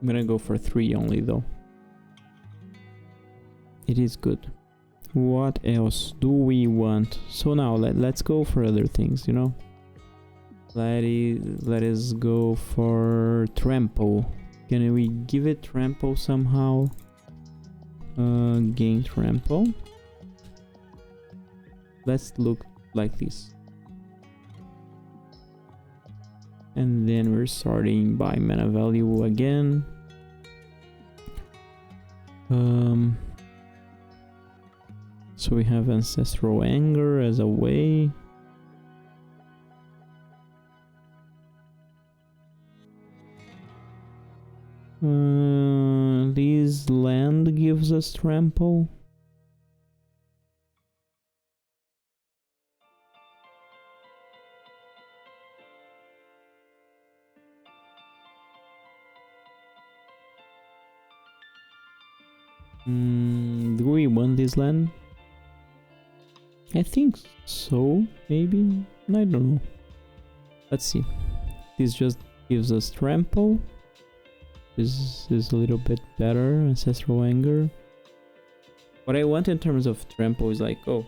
I'm gonna go for 3 only though. It is good. What else do we want? So now let's go for other things, you know. Let us go for trample. Can we give it trample somehow? Gain trample. Let's look like this. And then we're sorting by mana value again. So we have Ancestral Anger as a way. This land gives us trample. Do we want this land? I think so, maybe? I don't know. Let's see. This just gives us trample. This is a little bit better. Ancestral Anger. What I want in terms of trample is like, oh,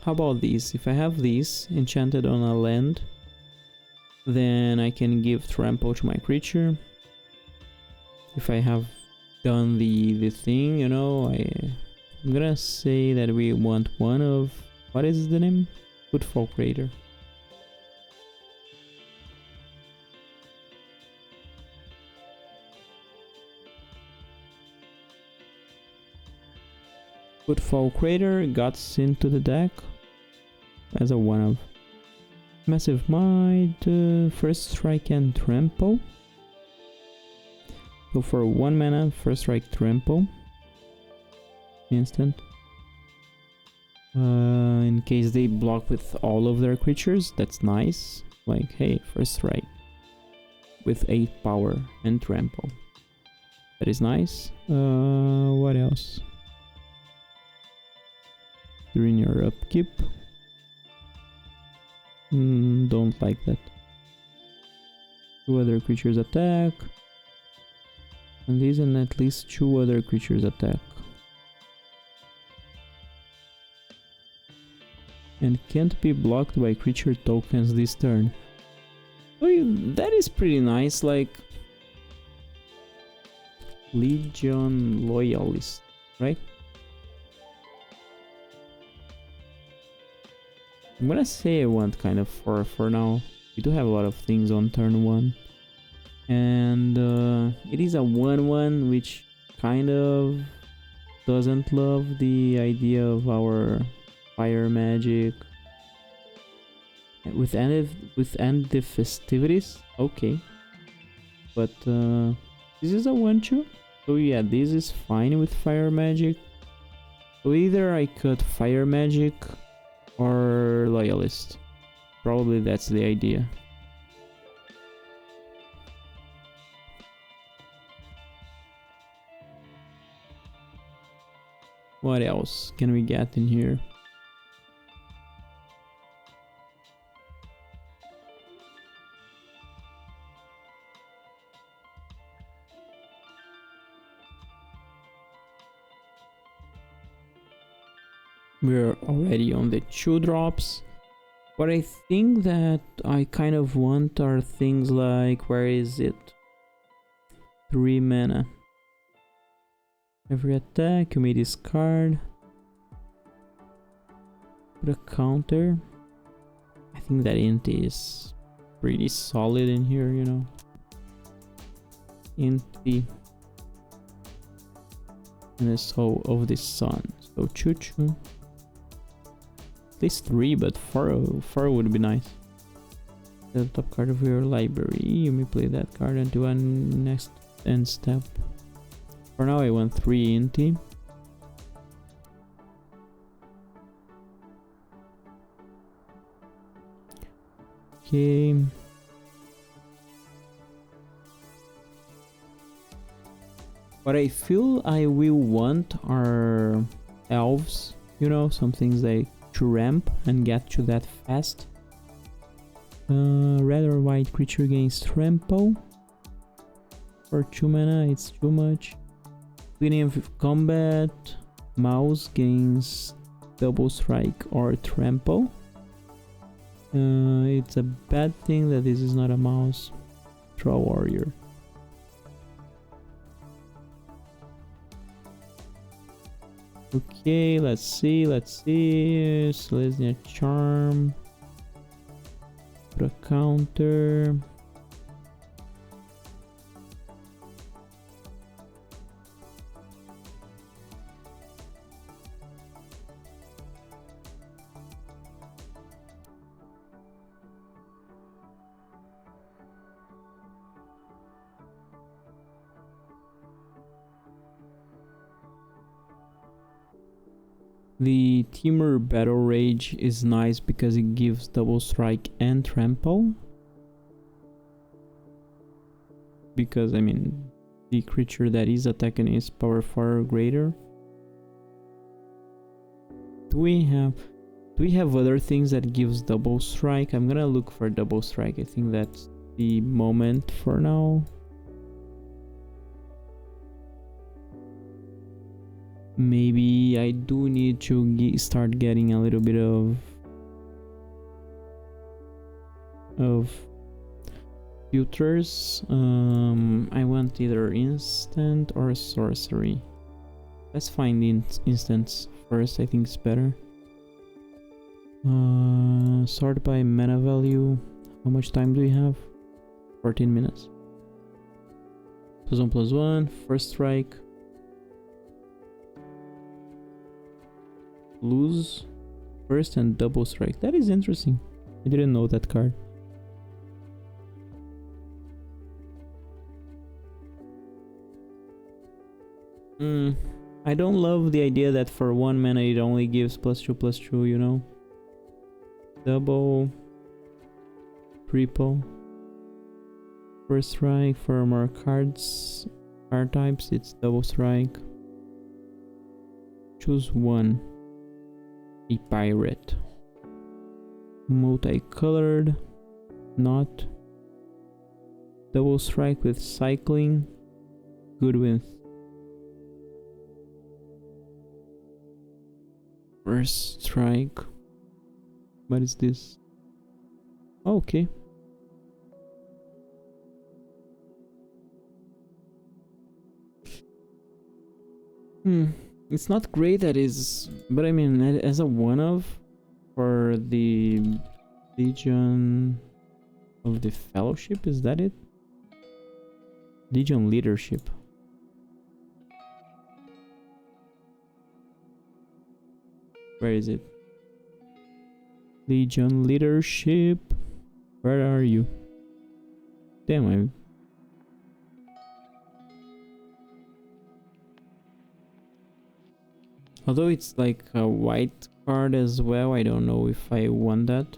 how about this? If I have this enchanted on a land, then I can give trample to my creature. If I have done the thing, you know, I'm gonna say that we want one of, what is the name? Footfall Crater. Footfall Crater got into the deck as a one of. Massive Might, First Strike and Trample. So for 1 mana, First Strike Trample. Instant. In case they block with all of their creatures, that's nice. Like, hey, First Strike with 8 power and Trample. That is nice. What else? During your upkeep. Don't like that. 2 other creatures attack. And these and at least 2 other creatures attack. And can't be blocked by creature tokens this turn. That is pretty nice, like Legion Loyalist, right? I'm gonna say I want kind of 4 for now. We do have a lot of things on turn 1. And it is a 1/1, which kind of doesn't love the idea of our fire magic. With end the festivities, okay. But this is a 1/2. So yeah, this is fine with fire magic. So either I cut fire magic or loyalist. Probably that's the idea. What else can we get in here? We're already on the 2 drops. What I think that I kind of want are things like, where is it? 3 mana. Every attack, you may discard. Put a counter. I think that int is pretty solid in here, you know. Int the and the soul of the sun. So 2/2. At least 3, but 4 would be nice. The top card of your library. You may play that card and do a next end step. For now I want 3 inti. Okay. What I feel I will want are elves, you know, some things like to ramp and get to that fast. Red or white creature gains trample. For 2 mana, it's too much. Beginning of combat, mouse gains double strike or trample. It's a bad thing that this is not a mouse. Draw warrior. Okay, let's see. Selesnya charm. Put a counter. The Timur Battle Rage is nice because it gives double strike and trample. Because, I mean, the creature that is attacking is power 4 or greater. Do we have other things that gives double strike? I'm gonna look for double strike. I think that's the moment for now. Maybe I do need to start getting a little bit of filters. I want either instant or sorcery. Let's find the instants first. I think it's better. Sort by mana value. How much time do we have? 14 minutes. +1/+1. First strike. Lose first and double strike. That is interesting. I didn't know that card. I don't love the idea that for 1 mana it only gives +2/+2, you know. Double, triple. First strike. For more card types, it's double strike. Choose one. A pirate. Multicolored. Not. Double strike with cycling. Good with. First strike. What is this? Oh, okay. It's not great, that is, but I mean, as a one-off for the Legion of the Fellowship, is that it? Legion leadership. Where is it? Legion leadership. Where are you? Damn, although it's like a white card as well, I don't know if I want that.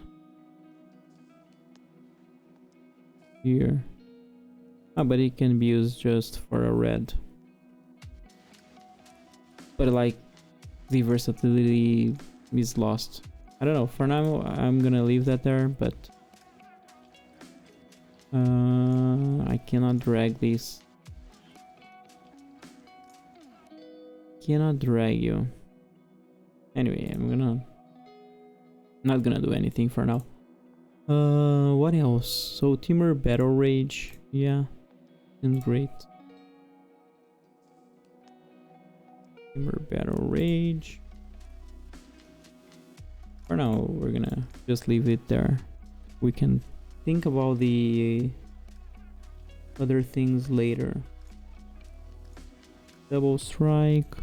Here. Ah, but it can be used just for a red. But like, the versatility is lost. I don't know, for now I'm gonna leave that there, but I cannot drag this. Cannot drag you. Anyway, not gonna do anything for now. What else? So Timur Battle Rage, yeah, and great. Timur Battle Rage. For now, we're gonna just leave it there. We can think about the other things later. Double Strike.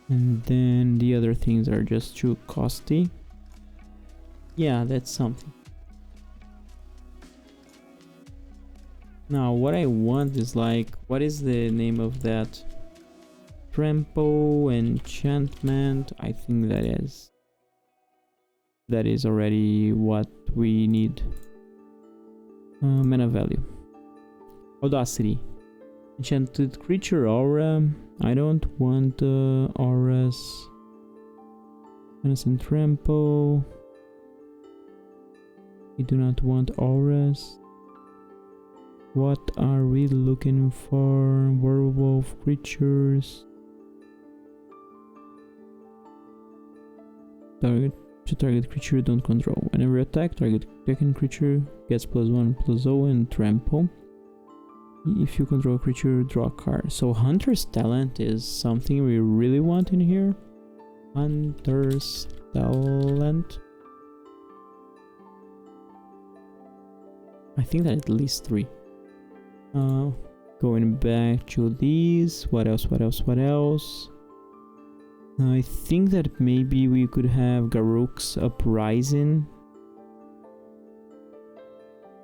And then the other things are just too costly. Yeah, that's something. Now, what I want is like, what is the name of that? Trample enchantment. I think that is already what we need. Mana value. Audacity. Enchanted creature aura. I don't want auras. Innocent trample. We do not want auras. What are we looking for? Werewolf creatures. Target creature you don't control. Whenever attack, target attacking creature gets +1/+0 and trample. If you control a creature, draw a card. So Hunter's Talent is something we really want in here. Hunter's Talent. I think that at least 3. Going back to these. What else? I think that maybe we could have Garruk's Uprising.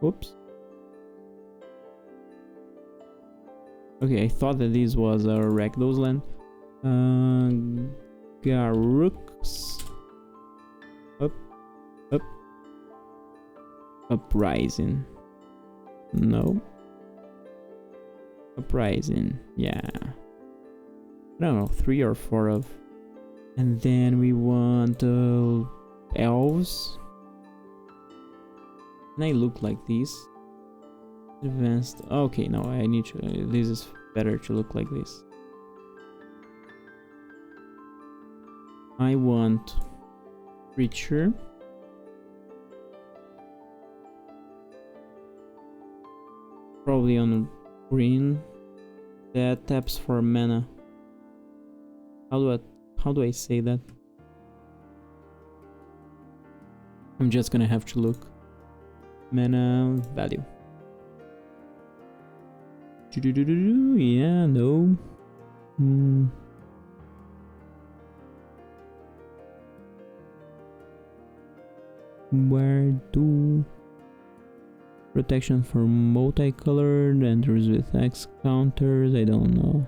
Oops. Okay, I thought that this was a Rakdos land. Garruk's Uprising. No. Uprising. Yeah. I don't know, 3 or 4 of. And then we want elves. Can I look like this? Advanced. Okay, no, I need to. This is better to look like this. I want creature. Probably on green. That taps for mana. How do I say that? I'm just gonna have to look. Mana value. Yeah, no. Where do protection for multicolored enters with X counters? I don't know.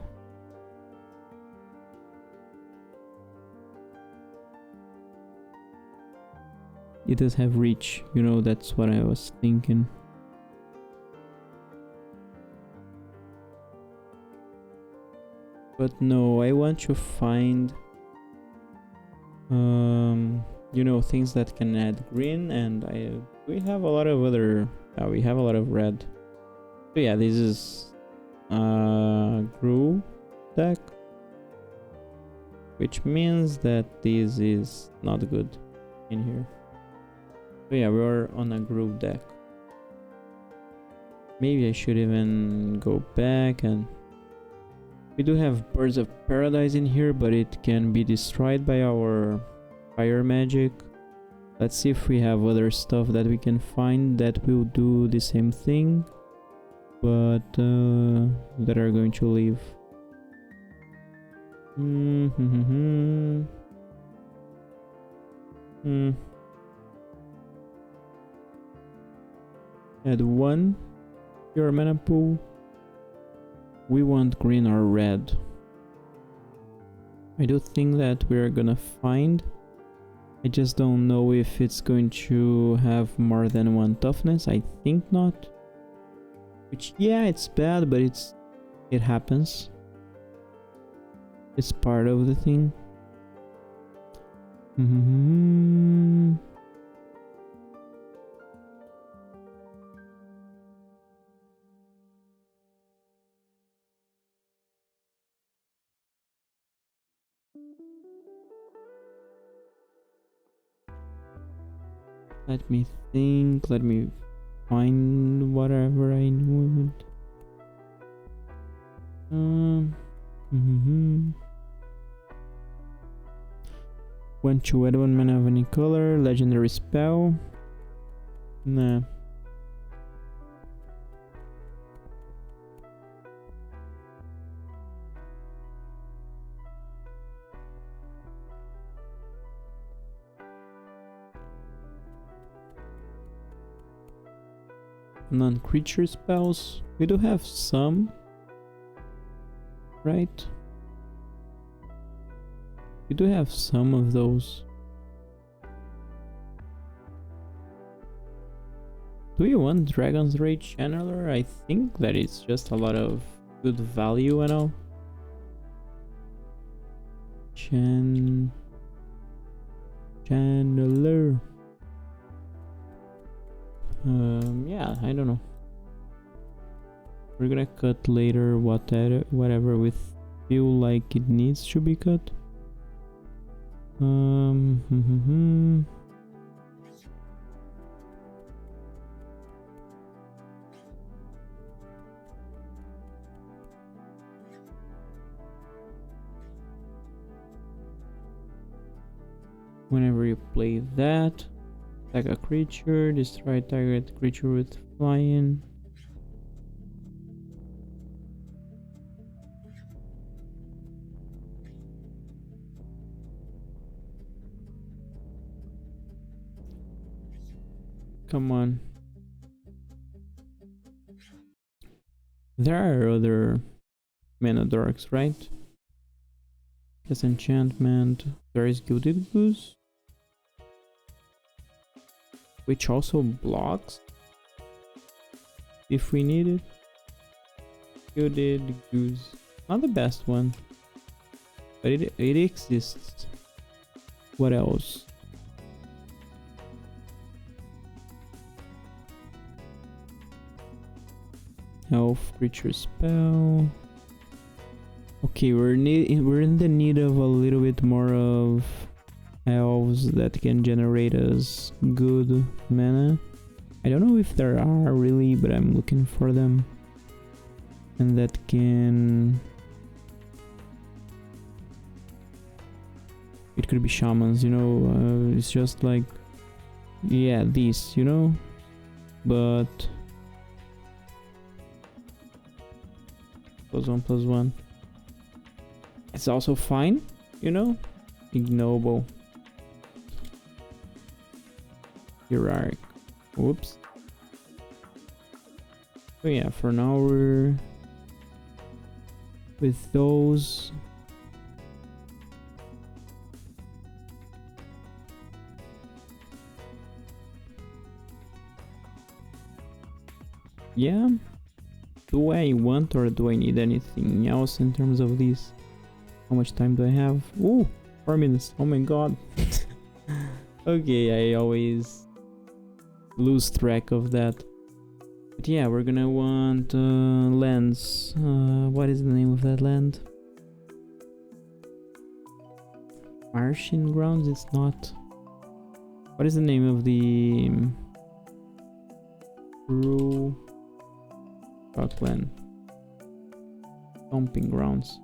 It does have reach, you know, that's what I was thinking. But no, I want to find you know, things that can add green, and we have a lot of other we have a lot of red. So yeah, this is brew deck, which means that this is not good in here. So yeah, we're on a groove deck. Maybe I should even go back, and we do have Birds of Paradise in here, but it can be destroyed by our fire magic. Let's see if we have other stuff that we can find that will do the same thing, but that are going to leave. Add 1 your mana pool. We want green or red. I do think that we're gonna find. I just don't know if it's going to have more than 1 toughness. I think not. Which, yeah, it's bad, but it happens. It's part of the thing. Let me think, let me find whatever I need. Want to add 1 mana of any color, legendary spell? Nah. Non-creature spells. We do have some, right? We do have some of those. Do you want Dragon's Rage Channeler? I think that it's just a lot of good value and all. Channeler. Yeah, I don't know. We're gonna cut later whatever we feel like it needs to be cut. Whenever you play that, attack a creature, destroy target creature with flying. Come on. There are other mana dorks, right? Disenchantment. There is Gilded Goose, which also blocks if we need it. Gilded Goose. Not the best one, but it exists. What else? Elf creature spell. Okay, we're in the need of a little bit more of elves that can generate us good mana. I don't know if there are really, but I'm looking for them. And that can... It could be shamans, you know, it's just like... Yeah, these, you know? But... +1/+1. It's also fine, you know? Ignoble. Hierarch. Whoops. So yeah, for now we're with those. Yeah. Do I want or do I need anything else in terms of these? How much time do I have? Ooh, 4 minutes. Oh my god. Okay, I always lose track of that. But yeah, we're gonna want lands. What is the name of that land? Martian Grounds? It's not. What is the name of the rural Rockland? Stomping Grounds.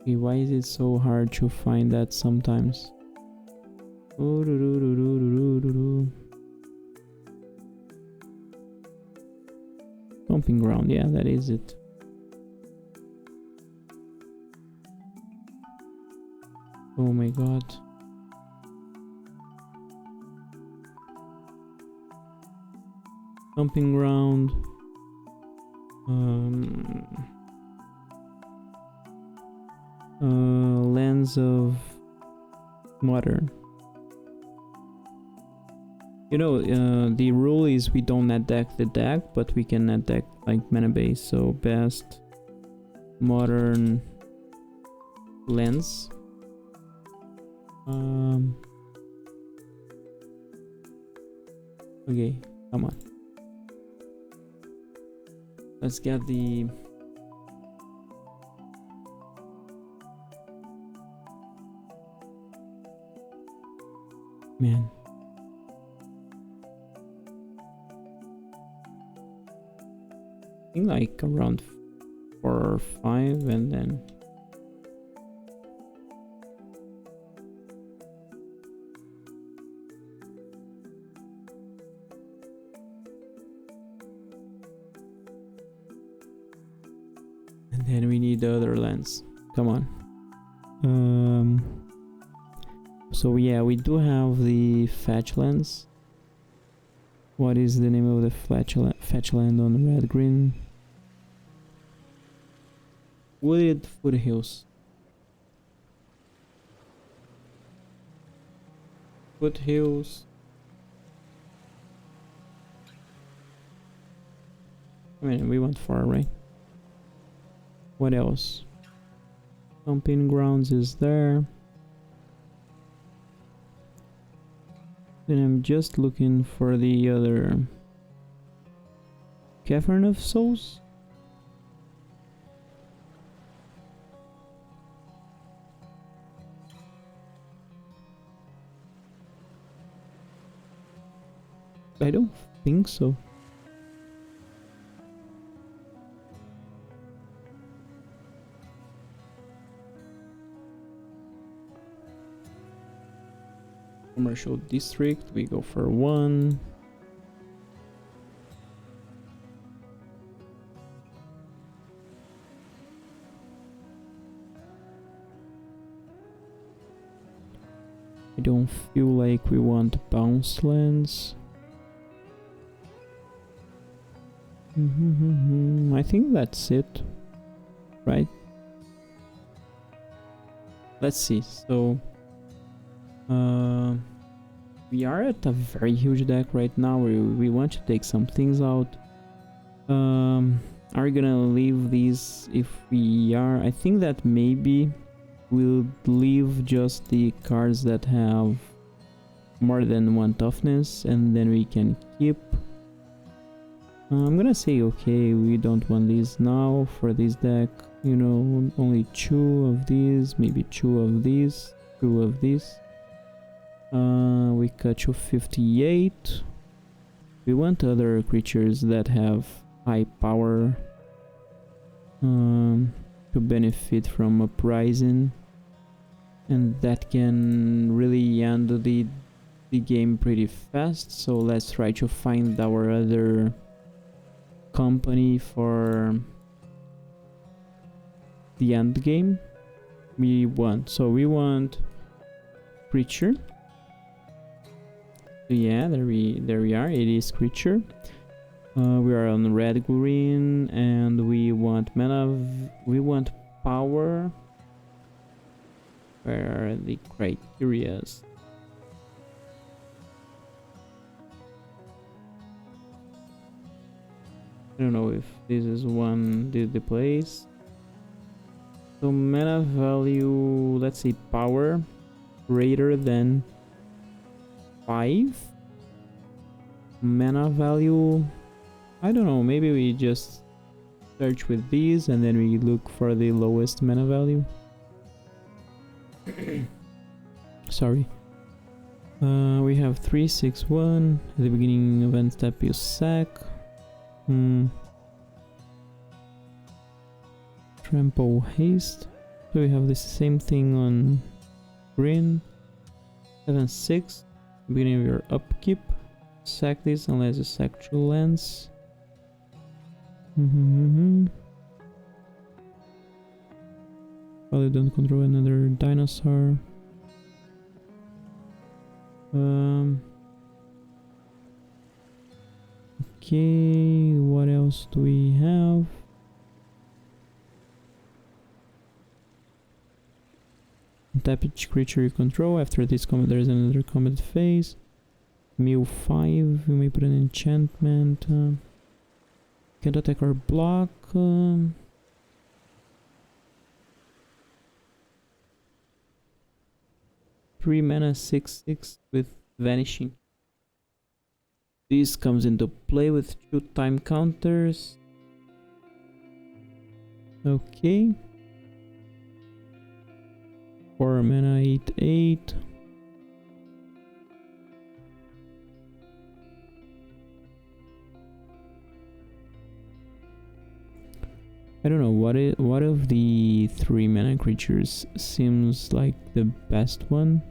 Okay, why is it so hard to find that sometimes? Pumping ground, yeah, that is it. Oh my god. Pumping ground. Lens of modern. You know, the rule is we don't net deck the deck, but we can net deck like mana base. So best modern lens. Okay, come on. Let's get the man. I think like around 4 or 5 and then we need the other lens. Come on. So yeah, we do have the fetch lens. What is the name of the fetch land on red green? Wooded foothills. Foothills. I mean, we went far, right? What else? Pumping grounds is there. Then I'm just looking for the other Cavern of Souls. I don't think so. Commercial district, we go for 1. I don't feel like we want bounce lands. I think that's it, right? Let's see. So we are at a very huge deck right now. We want to take some things out. Are we gonna leave these? If we are, I think that maybe we'll leave just the cards that have more than 1 toughness, and then we can keep. I'm gonna say okay, we don't want these now for this deck. You know, only 2 of these, maybe 2 of these, 2 of these. We cut to 58. We want other creatures that have high power to benefit from uprising, and that can really end the game pretty fast. So let's try to find our other company for the end game. We want creature. So yeah, there we are. It is creature. We are on red green, and we want mana. We want power. Where are the criterias? I don't know if this is one did the place. So mana value, let's say power greater than 5. Mana value, I don't know, maybe we just search with these and then we look for the lowest mana value. Sorry. We have 3, 6, 1. At the beginning of end step you sack. Trample haste. So we have the same thing on green. 7, 6. Beginning of your upkeep. Sack this unless you sack 2 lands. Probably don't control another dinosaur. Okay, what else do we have? Tap each creature you control. After this combat, there is another combat phase. Meal 5, you may put an enchantment. Can't attack or block. 3 mana 6/6 with vanishing. This comes into play with 2 time counters. Okay. 4 mana 8/8. I don't know what of the 3 mana creatures seems like the best one.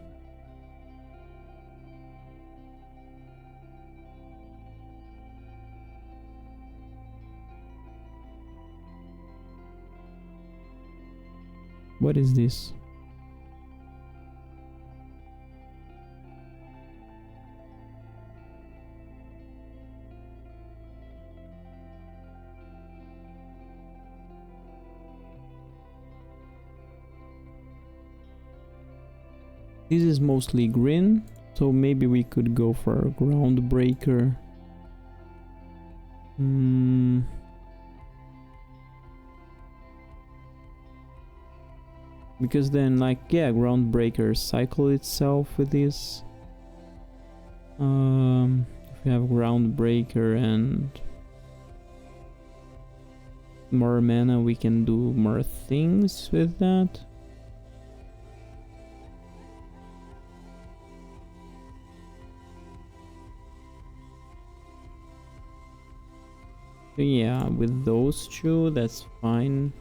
What is this? This is mostly green, so maybe we could go for a Groundbreaker. Because then, like, yeah, Groundbreaker cycle itself with this. If we have Groundbreaker and more mana, we can do more things with that. So yeah, with those two, that's fine.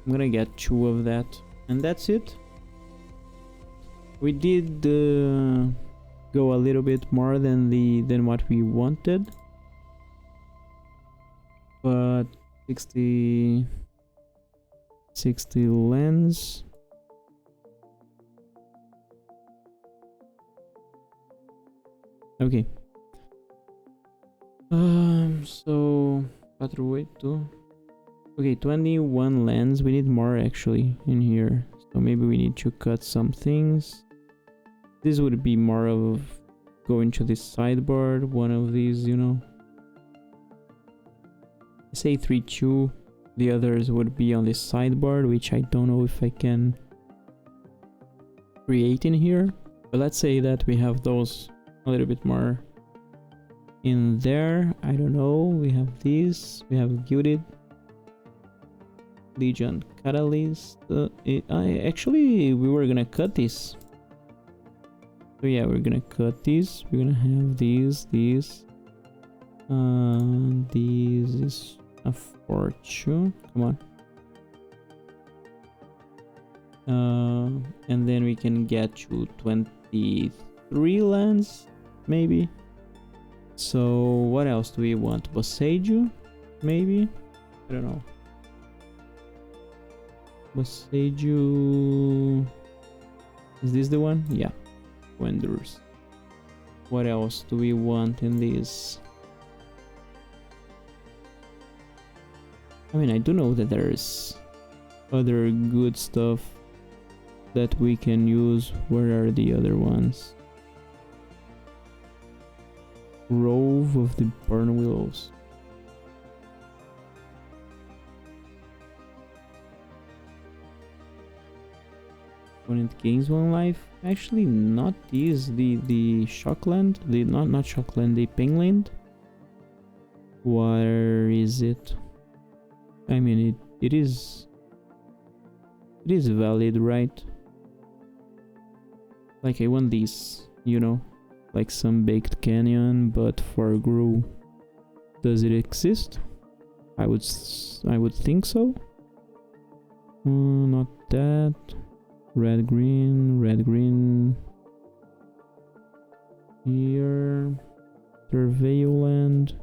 I'm gonna get 2 of that, and that's it. We did go a little bit more than what we wanted, but 60 lands. Okay. So 4/8. Okay, 21 lands. We need more actually in here, so maybe we need to cut some things. This would be more of going to this sideboard, one of these, you know. I say 3/2. The others would be on this sideboard, which I don't know if I can create in here. But let's say that we have those a little bit more in there. I don't know. We have these. We have Gilded Legion Catalyst. Actually, we were gonna cut this. So yeah, we're gonna cut these. We're gonna have these. These is a fortune. Come on. And then we can get to 23 lands, maybe. So what else do we want? Boseiju, maybe? I don't know. Boseiju. Is this the one? Yeah. Wanderers. What else do we want in this? I mean, I do know that there's other good stuff that we can use. Where are the other ones? Grove of the Burn Willows. Opponent gains 1 life. Actually, not these. The Shockland. Not Shockland. The Pingland. Where is it? I mean, it is valid, right? Like, I want these, you know, like some Baked Canyon, but for Gru. Does it exist? I would think so. Not that. Red green. Here. Surveilland.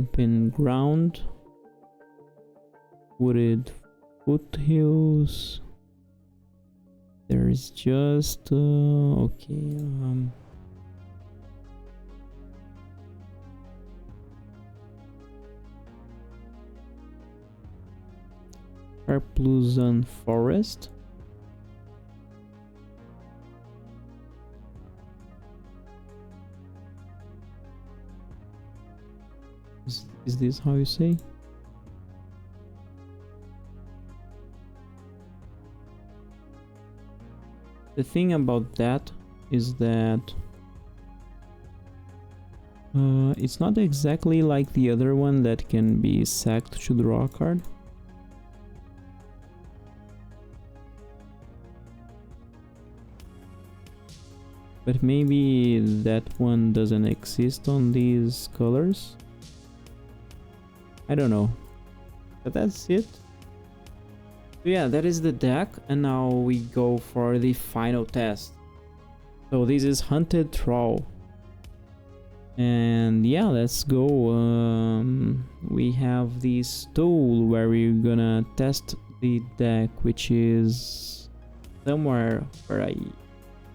Camping ground. Wooded foothills. There's just okay. Carplusan forest. Is this how you say? The thing about that is that it's not exactly like the other one that can be sacked to draw a card. But maybe that one doesn't exist on these colors. I don't know. But that's it. So yeah, that is the deck, and now we go for the final test. So this is Hunted Troll. And yeah, let's go. We have this tool where we're gonna test the deck, which is somewhere where I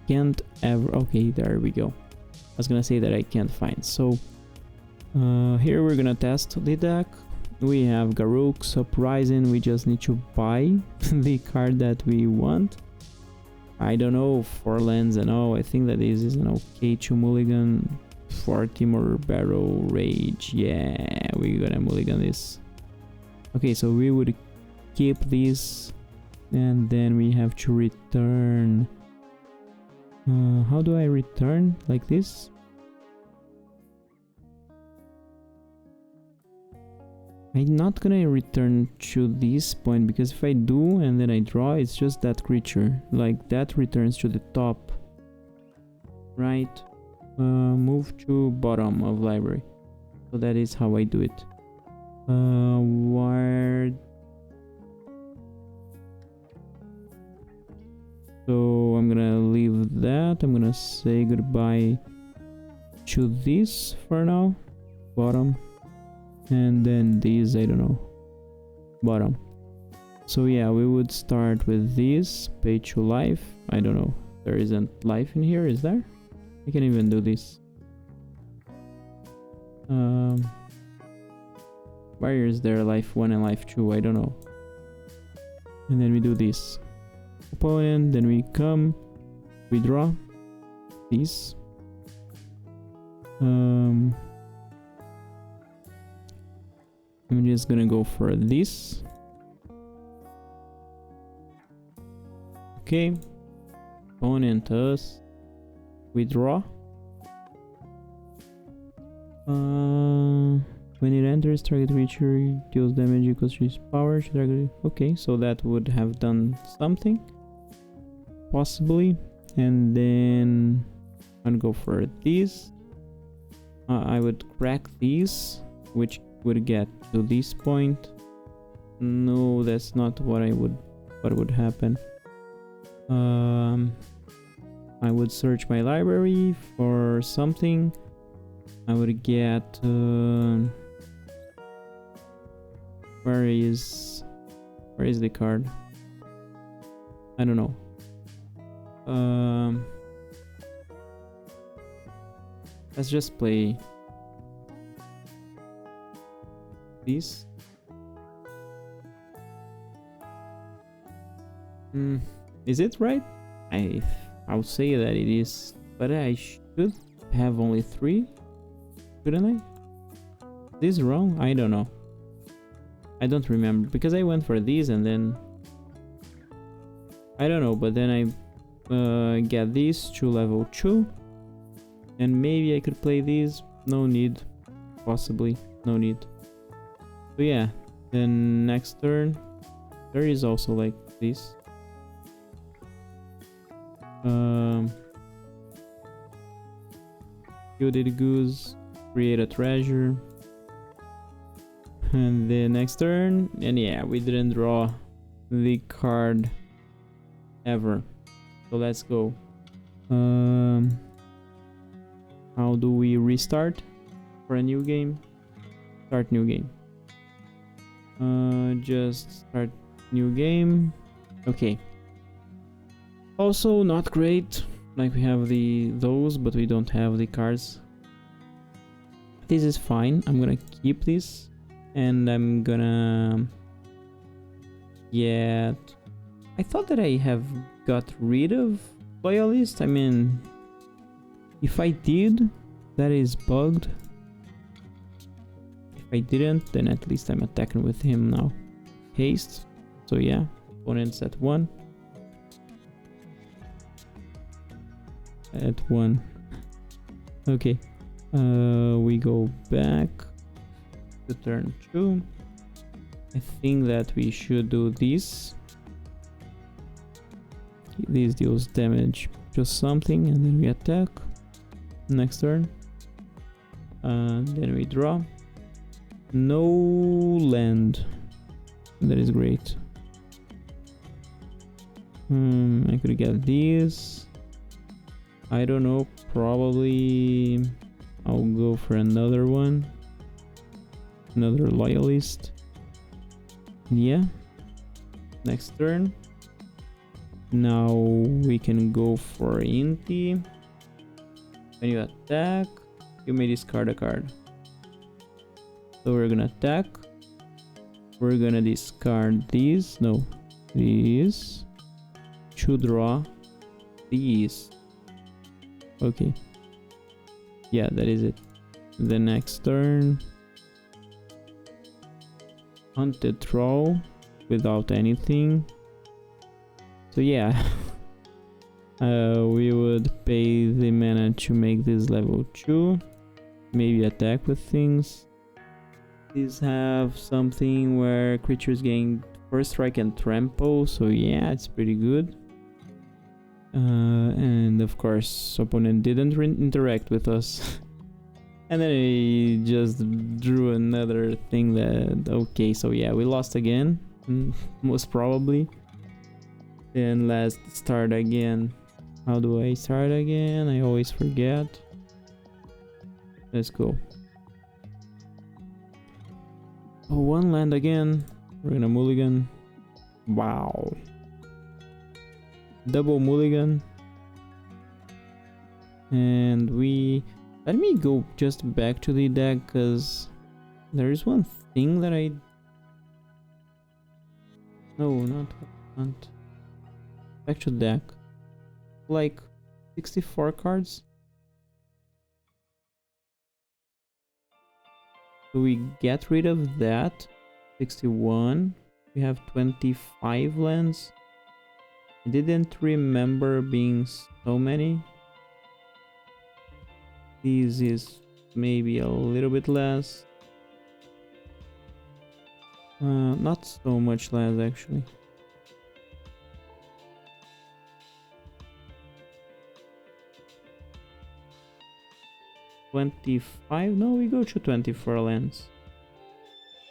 can't ever... Okay, there we go. I was gonna say that I can't find. So here we're gonna test the deck. We have Garruk, Uprising. We just need to buy the card that we want. I don't know, 4 lands and all. I think that this is an okay 2 mulligan. 40 more Barrel Rage. Yeah, we're gonna mulligan this. Okay, so we would keep this, and then we have to return. How do I return? Like this? I'm not gonna return to this point, because if I do and then I draw, it's just that creature. Like, that returns to the top. Right? Move to bottom of library. So that is how I do it. Where... So I'm gonna leave that. I'm gonna say goodbye to this for now. Bottom. And then these, I don't know. Bottom. So yeah, we would start with this. Pay to life. I don't know. There isn't life in here, is there? I can even do this. Where is there life 1 and life 2? I don't know. And then we do this. Opponent, then we come. We draw. This. I'm just gonna go for this. Okay. Opponent, us. We draw. When it enters, target creature deals damage equals to its power. Okay, so that would have done something. Possibly. And then I'm gonna go for this. I would crack these, which would get to this point. No, that's not what would happen. I would search my library for something. I would get where is the card? I don't know. Let's just play this. Is it right? I'll say that it is, but I should have only 3, shouldn't I? Is this wrong? I don't know. I don't remember, because I went for these and then I don't know, but then I get these to level 2, and maybe I could play these. No need, possibly no need. So yeah, then next turn there is also like this. Gilded Goose, create a treasure. And the next turn, and yeah, we didn't draw the card ever. So let's go. How do we restart for a new game? Start new game. Just start new game. Okay. Also not great. Like we have those, but we don't have the cards. This is fine. I'm gonna keep this, and I'm gonna get. I thought that I have got rid of loyalist. I mean, if I did, that is bugged. If I didn't, then at least I'm attacking with him now. Haste. So yeah, opponents at 1. At 1. Okay. We go back to turn 2. I think that we should do this. This deals damage to something, and then we attack. Next turn. Then we draw. No land. That is great. I could get these. I don't know. Probably I'll go for another one. Another loyalist. Yeah. Next turn. Now we can go for Inti. When you attack, you may discard a card. So we're gonna attack. We're gonna discard these. No. These. To draw these. Okay. Yeah, that is it. The next turn. Hunted Troll without anything. So yeah. We would pay the mana to make this level 2. Maybe attack with things. These have something where creatures gain first strike and trample. So yeah, it's pretty good. And of course, opponent didn't interact with us. And then he just drew another thing that... Okay, so yeah, we lost again. Most probably. Then let's start again. How do I start again? I always forget. Let's go. Oh, 1 land again. We're gonna mulligan. Wow. Double mulligan. And we... Let me go just back to the deck, because there is one thing that I... No, not... Back to deck. Like 64 cards. So we get rid of that. 61. We have 25 lands. I didn't remember being so many. This is maybe a little bit less. Not so much less actually. $25? No, we go to 24 lands.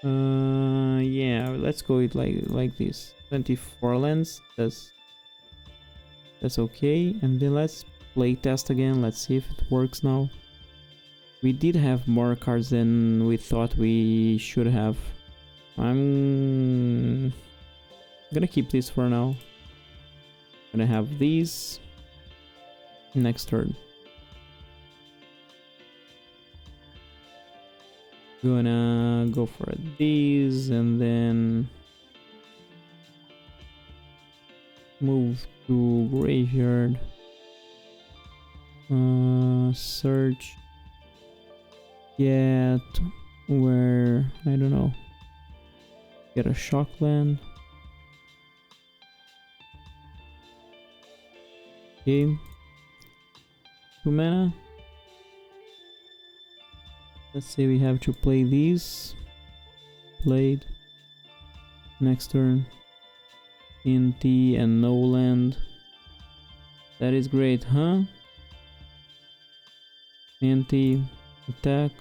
Yeah, let's go it like this. 24 lands. That's okay. And then let's play test again. Let's see if it works now. We did have more cards than we thought we should have. I'm gonna keep this for now. Gonna have these next turn. Gonna go for these and then move to graveyard. Search. Get where I don't know. Get a shock land. Okay. 2 mana. Let's say we have to play these. Played. Next turn. Inti and no land. That is great, huh? Inti. Attack.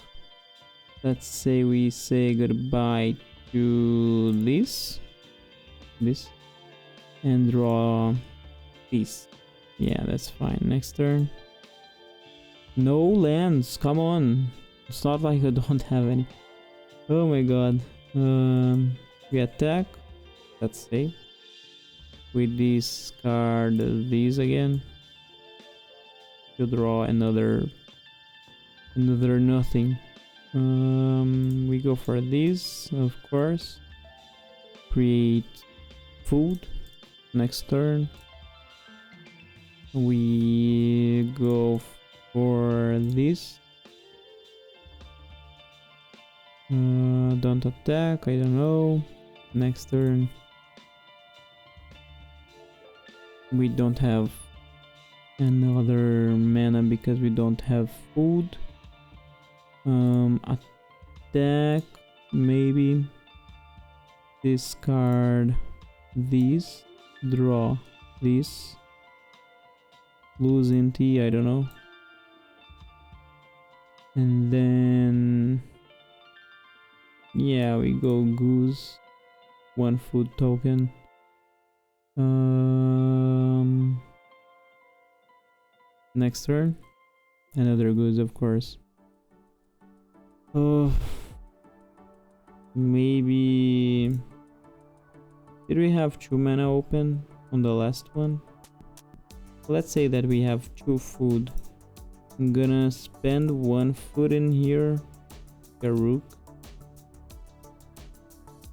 Let's say we say goodbye to this. And draw this. Yeah, that's fine. Next turn. No lands. Come on. It's not like I don't have any. Oh my god. We attack. Let's see. We discard these again. To draw another nothing. We go for this, of course. Create food. Next turn. We go for this. Don't attack, I don't know. Next turn. We don't have another mana because we don't have food. Attack, maybe. Discard these. Draw this. Lose Inti, I don't know. And then... yeah, we go goose. 1 food token. Next turn. Another goose, of course. Oh... maybe... did we have 2 mana open on the last one? Let's say that we have 2 food. I'm gonna spend 1 food in here. A rook.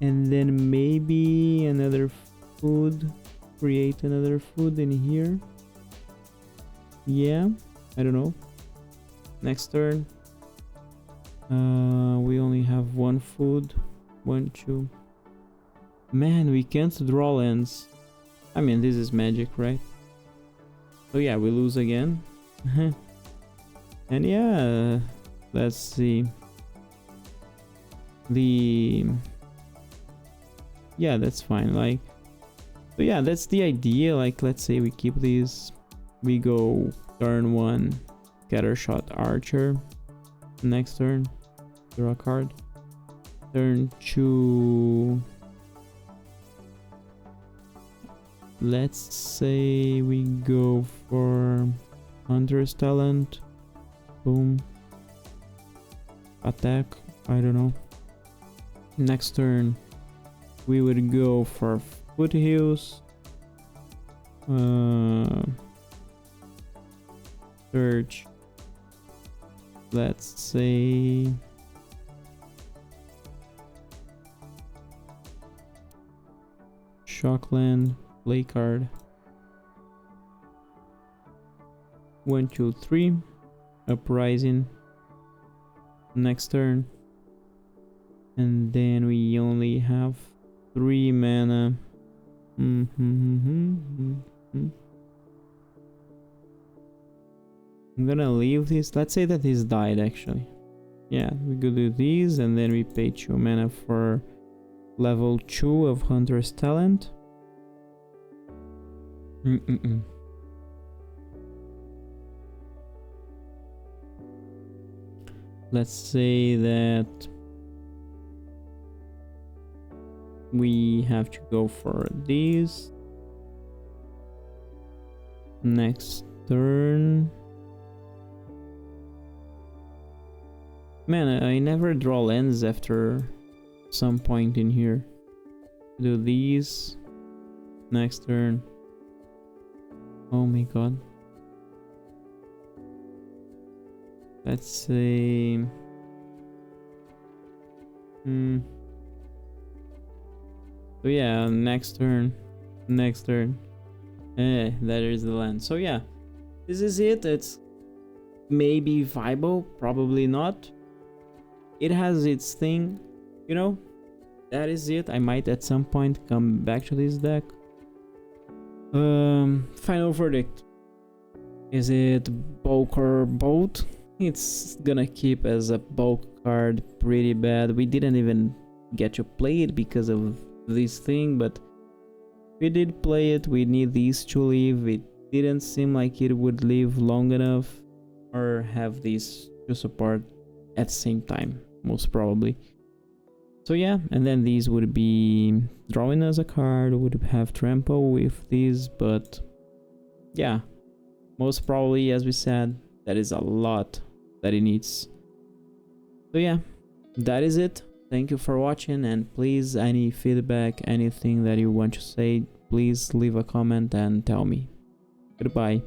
And then maybe another food. Create another food in here. Yeah, I don't know. Next turn. We only have 1 food. 1, 2. Man, we can't draw lands. I mean, this is magic, right? So yeah, we lose again. And yeah, let's see. Yeah, that's fine. Like, so yeah, that's the idea. Like, let's say we keep these. We go turn 1, Scattershot Archer. Next turn, draw a card. Turn 2. Let's say we go for Hunter's Talent. Boom. Attack. I don't know. Next turn, we would go for Foothills. Search. Let's say... Shockland. Play card. 1, 2, 3. Uprising. Next turn. And then we only have 3 mana. I'm gonna leave this. Let's say that this died actually. Yeah, we could do these and then we pay 2 mana for level 2 of Hunter's Talent. Let's say that we have to go for these. Next turn. Man, I never draw lands after some point in here. Do these. Next turn. Oh my god. Let's say... So yeah, next turn. Next turn. That is the land. So yeah, this is it. It's maybe viable, probably not. It has its thing, you know. That is it. I might at some point come back to this deck. Final verdict. Is it bulk or boat? It's gonna keep as a bulk card pretty bad. We didn't even get to play it because of this thing, but we did play it. We need these to leave. It didn't seem like it would live long enough or have these to support at the same time, most probably. So yeah, and then these would be drawing as a card, would have trample with these, but yeah, most probably, as we said, that is a lot that it needs. So yeah, that is it. Thank you for watching, and please, any feedback, anything that you want to say, please leave a comment and tell me. Goodbye.